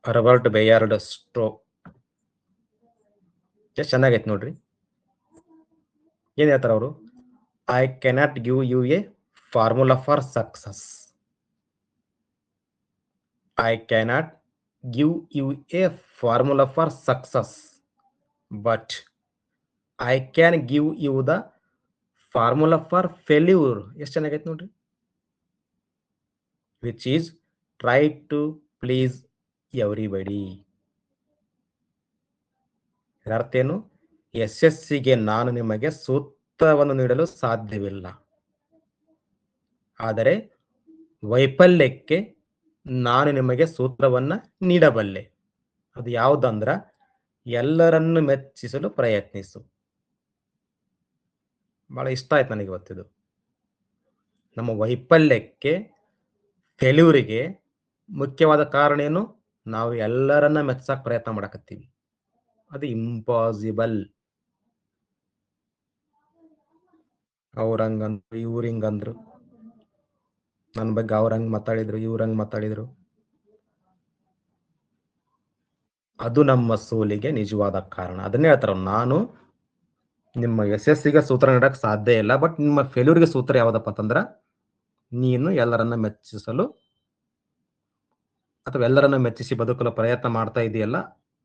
ರಾಬರ್ಟ್ ಬೇಯಾರ್ಡ್ ಸ್ಟ್ರೋ. ಎಷ್ಟು ಚೆನ್ನಾಗೈತೆ ನೋಡ್ರಿ. ಏನ್ ಹೇಳ್ತಾರ ಅವರು? I cannot give you a formula for success. I cannot give you a formula for success, but I can give you the formula for failure. ಎಷ್ಟು ಚೆನ್ನಾಗೈತೆ ನೋಡ್ರಿ. which is try to please everybody. ಅರ್ಥ ಏನು? ಯಶಸ್ಸಿಗೆ ನಾನು ನಿಮಗೆ ಸೂತ್ರವನ್ನು ನೀಡಲು ಸಾಧ್ಯವಿಲ್ಲ, ಆದರೆ ವೈಫಲ್ಯಕ್ಕೆ ನಾನು ನಿಮಗೆ ಸೂತ್ರವನ್ನ ನೀಡಬಲ್ಲೆ. ಅದು ಯಾವುದಂದ್ರ, ಎಲ್ಲರನ್ನು ಮೆಚ್ಚಿಸಲು ಪ್ರಯತ್ನಿಸು. ಬಹಳ ಇಷ್ಟ ಆಯ್ತು ನನಗೆ ಇವತ್ತಿದು. ನಮ್ಮ ವೈಫಲ್ಯಕ್ಕೆ, ಫೇಲ್ಯೂರಿಗೆ ಮುಖ್ಯವಾದ ಕಾರಣ ಏನು? ನಾವು ಎಲ್ಲರನ್ನ ಮೆಚ್ಚಕ್ ಪ್ರಯತ್ನ ಮಾಡಕತ್ತೀವಿ. ಅದು ಇಂಪಾಸಿಬಲ್. ಅವ್ರಂಗಂದ್ರು, ಇವ್ರಿಂಗಂದ್ರು, ನನ್ನ ಬಗ್ಗೆ ಅವ್ರಂಗ್ ಮಾತಾಡಿದ್ರು, ಇವ್ರಂಗ್ ಮಾತಾಡಿದ್ರು. ಅದು ನಮ್ಮ ಸೋಲಿಗೆ ನಿಜವಾದ ಕಾರಣ. ಅದನ್ನೇ ಹೇಳ್ತಾರ, ನಾನು ನಿಮ್ಮ ಯಶಸ್ಸಿಗೆ ಸೂತ್ರ ನೀಡಕ್ ಸಾಧ್ಯ ಇಲ್ಲ, ಬಟ್ ನಿಮ್ಮ ಫೇಲ್ಯೂರ್ಗೆ ಸೂತ್ರ ಯಾವ್ದಪ್ಪ ಅಂತಂದ್ರ, ನೀನು ಎಲ್ಲರನ್ನ ಮೆಚ್ಚಿಸಲು ಅಥವಾ ಎಲ್ಲರನ್ನ ಮೆಚ್ಚಿಸಿ ಬದುಕಲು ಪ್ರಯತ್ನ ಮಾಡ್ತಾ ಇದೆಯಲ್ಲ,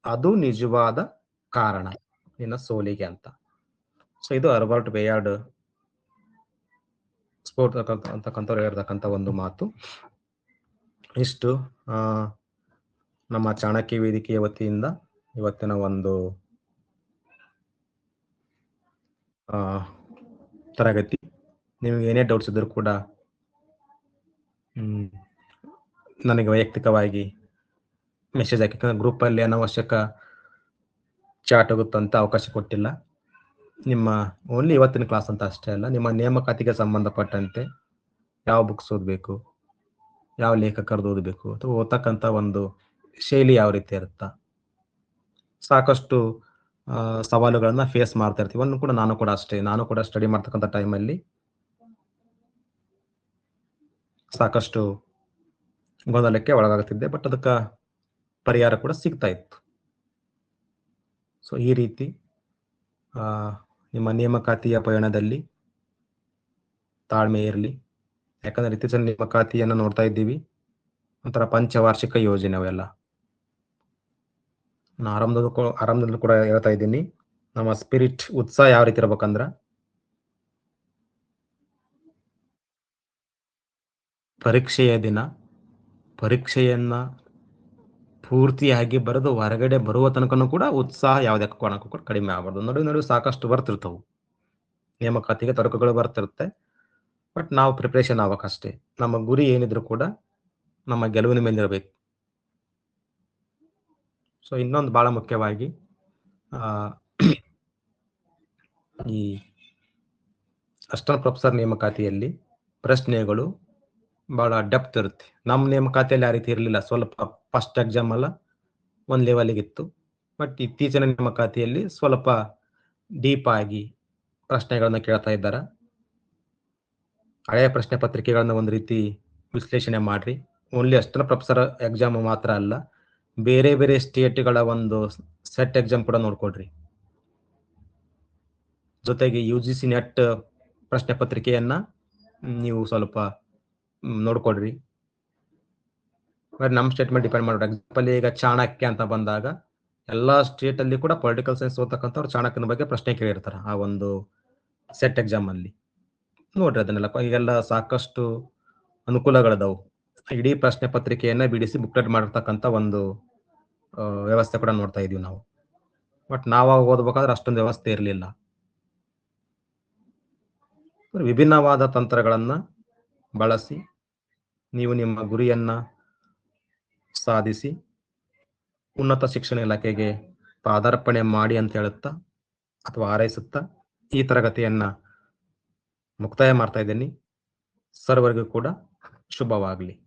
ಅದು ನಿಜವಾದ ಕಾರಣ ನಿನ್ನ ಸೋಲಿಗೆ ಅಂತ. ಸೊ ಇದು ರಾಬರ್ಟ್ ಬೇಯಾರ್ಡ್ ಸ್ಪೋರ್ಟ್ ಅಂತಕ್ಕಂಥವ್ರು ಹೇಳಿರ್ತಕ್ಕಂಥ ಒಂದು ಮಾತು. ಇಷ್ಟು ನಮ್ಮ ಚಾಣಕ್ಯ ವೇದಿಕೆಯ ವತಿಯಿಂದ ಇವತ್ತಿನ ಒಂದು ತರಗತಿ. ನಿಮಗೆ ಏನೇ ಡೌಟ್ಸ್ ಇದ್ರೂ ಕೂಡ ನನಗೆ ವೈಯಕ್ತಿಕವಾಗಿ ಮೆಸೇಜ್ ಹಾಕಿ, ಗ್ರೂಪಲ್ಲಿ ಅನಾವಶ್ಯಕ ಚಾಟ್ ಆಗುತ್ತಂತ ಅವಕಾಶ ಕೊಟ್ಟಿಲ್ಲ. ನಿಮ್ಮ ಓನ್ಲಿ ಇವತ್ತಿನ ಕ್ಲಾಸ್ ಅಂತ ಅಷ್ಟೇ ಅಲ್ಲ, ನಿಮ್ಮ ನೇಮಕಾತಿಗೆ ಸಂಬಂಧಪಟ್ಟಂತೆ ಯಾವ ಬುಕ್ಸ್ ಓದಬೇಕು, ಯಾವ ಲೇಖಕರದ್ದು ಓದಬೇಕು, ಅಥವಾ ಓದ್ತಕ್ಕಂಥ ಒಂದು ಶೈಲಿ ಯಾವ ರೀತಿ ಇರುತ್ತಾ, ಸಾಕಷ್ಟು ಸವಾಲುಗಳನ್ನ ಫೇಸ್ ಮಾಡ್ತಾ ಇರ್ತೀವಿ. ಒಂದು ಕೂಡ ನಾನು ಕೂಡ ಸ್ಟಡಿ ಮಾಡ್ತಕ್ಕಂಥ ಟೈಮಲ್ಲಿ ಸಾಕಷ್ಟು ಗೊಂದಲಕ್ಕೆ ಒಳಗಾಗುತ್ತಿದ್ದೆ, ಬಟ್ ಅದಕ್ಕೆ ಪರಿಹಾರ ಕೂಡ ಸಿಗ್ತಾ ಇತ್ತು. ಸೊ ಈ ರೀತಿ ನಿಮ್ಮ ನೇಮಕಾತಿಯ ಪಯಣದಲ್ಲಿ ತಾಳ್ಮೆ ಇರಲಿ. ಯಾಕಂದ್ರೆ ಇತ್ತೀಚಿನ ನೇಮಕಾತಿಯನ್ನು ನೋಡ್ತಾ ಇದ್ದೀವಿ, ಒಂಥರ ಪಂಚವಾರ್ಷಿಕ ಯೋಜನೆ ಅವೆಲ್ಲ. ನಾನು ಆರಂಭದಲ್ಲೂ ಕೂಡ ಹೇಳ್ತಾ ಇದ್ದೀನಿ, ನಮ್ಮ ಸ್ಪಿರಿಟ್, ಉತ್ಸಾಹ ಯಾವ ರೀತಿ ಇರ್ಬೇಕಂದ್ರ, ಪರೀಕ್ಷೆಯ ದಿನ ಪರೀಕ್ಷೆಯನ್ನ ಪೂರ್ತಿಯಾಗಿ ಬರೆದು ಹೊರಗಡೆ ಬರುವ ತನಕನೂ ಕೂಡ ಉತ್ಸಾಹ ಯಾವುದೇ ಕಾರಣಕ್ಕೂ ಕೂಡ ಕಡಿಮೆ ಆಗಬಾರ್ದು. ನಡುವೆ ಸಾಕಷ್ಟು ಬರ್ತಿರ್ತವು, ನೇಮಕಾತಿಗೆ ತರ್ಕಗಳು ಬರ್ತಿರುತ್ತೆ, ಬಟ್ ನಾವು ಪ್ರಿಪ್ರೇಷನ್ ಆಗ್ಬೇಕಷ್ಟೇ. ನಮ್ಮ ಗುರಿ ಏನಿದ್ರು ಕೂಡ ನಮ್ಮ ಗೆಲುವಿನ ಮೇಲೆ ಇರಬೇಕು. ಸೊ ಇನ್ನೊಂದು ಬಹಳ ಮುಖ್ಯವಾಗಿ, ಈ ಅಸಿಸ್ಟೆಂಟ್ ಪ್ರೊಫೆಸರ್ ನೇಮಕಾತಿಯಲ್ಲಿ ಪ್ರಶ್ನೆಗಳು ಬಹಳ ಡೆಪ್ತ್ ಇರುತ್ತೆ. ನಮ್ಮ ನೇಮಕಾತಿಯಲ್ಲಿ ಆ ರೀತಿ ಇರಲಿಲ್ಲ, ಸ್ವಲ್ಪ ಫಸ್ಟ್ ಎಕ್ಸಾಮ್ ಅಲ್ಲ ಒಂದು ಲೆವೆಲ್ಗಿತ್ತು. ಬಟ್ ಇತ್ತೀಚಿನ ನೇಮಕಾತಿಯಲ್ಲಿ ಸ್ವಲ್ಪ ಡೀಪ್ ಆಗಿ ಪ್ರಶ್ನೆಗಳನ್ನ ಕೇಳ್ತಾ ಇದ್ದಾರೆ. ಹಳೆಯ ಪ್ರಶ್ನೆ ಪತ್ರಿಕೆಗಳನ್ನ ಒಂದು ರೀತಿ ವಿಶ್ಲೇಷಣೆ ಮಾಡ್ರಿ. ಓನ್ಲಿ ಅಸಿಸ್ಟೆಂಟ್ ಪ್ರೊಫೆಸರ್ ಎಕ್ಸಾಮ್ ಮಾತ್ರ ಅಲ್ಲ, ಬೇರೆ ಬೇರೆ ಸ್ಟೇಟ್ಗಳ ಒಂದು ಸೆಟ್ ಎಕ್ಸಾಮ್ ಕೂಡ ನೋಡ್ಕೊಡ್ರಿ. ಜೊತೆಗೆ UGC ನೆಟ್ ಪ್ರಶ್ನೆ ಪತ್ರಿಕೆಯನ್ನ ನೀವು ಸ್ವಲ್ಪ ನೋಡ್ಕೊಡ್ರಿ. ಬಟ್ ನಮ್ಮ ಸ್ಟೇಟ್ ಮೇಲೆ ಡಿಪೆಂಡ್ ಮಾಡೋದು. ಎಕ್ಸಾಂಪಲ್ ಈಗ ಚಾಣಕ್ಯ ಅಂತ ಬಂದಾಗ ಎಲ್ಲಾ ಸ್ಟೇಟ್ ಅಲ್ಲಿ ಕೂಡ ಪೊಲಿಟಿಕಲ್ ಸೈನ್ಸ್ ಓದ್ತಕ್ಕಂಥವ್ರು ಚಾಣಕ್ಯನ ಬಗ್ಗೆ ಪ್ರಶ್ನೆ ಕೇಳಿರ್ತಾರೆ ಆ ಒಂದು ಸೆಟ್ ಎಕ್ಸಾಮ್ ಅಲ್ಲಿ. ನೋಡ್ರಿ ಅದನ್ನೆಲ್ಲ. ಈಗೆಲ್ಲ ಸಾಕಷ್ಟು ಅನುಕೂಲಗಳದಾವು. ಇಡೀ ಪ್ರಶ್ನೆ ಪತ್ರಿಕೆಯನ್ನ ಬಿಡಿಸಿ ಬುಕ್ಲೆಟ್ ಮಾಡಿರ್ತಕ್ಕಂಥ ಒಂದು ವ್ಯವಸ್ಥೆ ಕೂಡ ನೋಡ್ತಾ ಇದೀವಿ ನಾವು. ಬಟ್ ನಾವಾಗ ಓದ್ಬೇಕಾದ್ರೆ ಅಷ್ಟೊಂದು ವ್ಯವಸ್ಥೆ ಇರಲಿಲ್ಲ. ವಿಭಿನ್ನವಾದ ತಂತ್ರಗಳನ್ನ ಬಳಸಿ ನೀವು ನಿಮ್ಮ ಗುರಿಯನ್ನ ಸಾಧಿಸಿ ಉನ್ನತ ಶಿಕ್ಷಣ ಇಲಾಖೆಗೆ ಪಾದಾರ್ಪಣೆ ಮಾಡಿ ಅಂತ ಹೇಳುತ್ತಾ ಅಥವಾ ಹಾರೈಸುತ್ತಾ ಈ ತರಗತಿಯನ್ನ ಮುಕ್ತಾಯ ಮಾಡ್ತಾ ಇದ್ದೀನಿ. ಸರ್ವರಿಗೂ ಕೂಡ ಶುಭವಾಗಲಿ.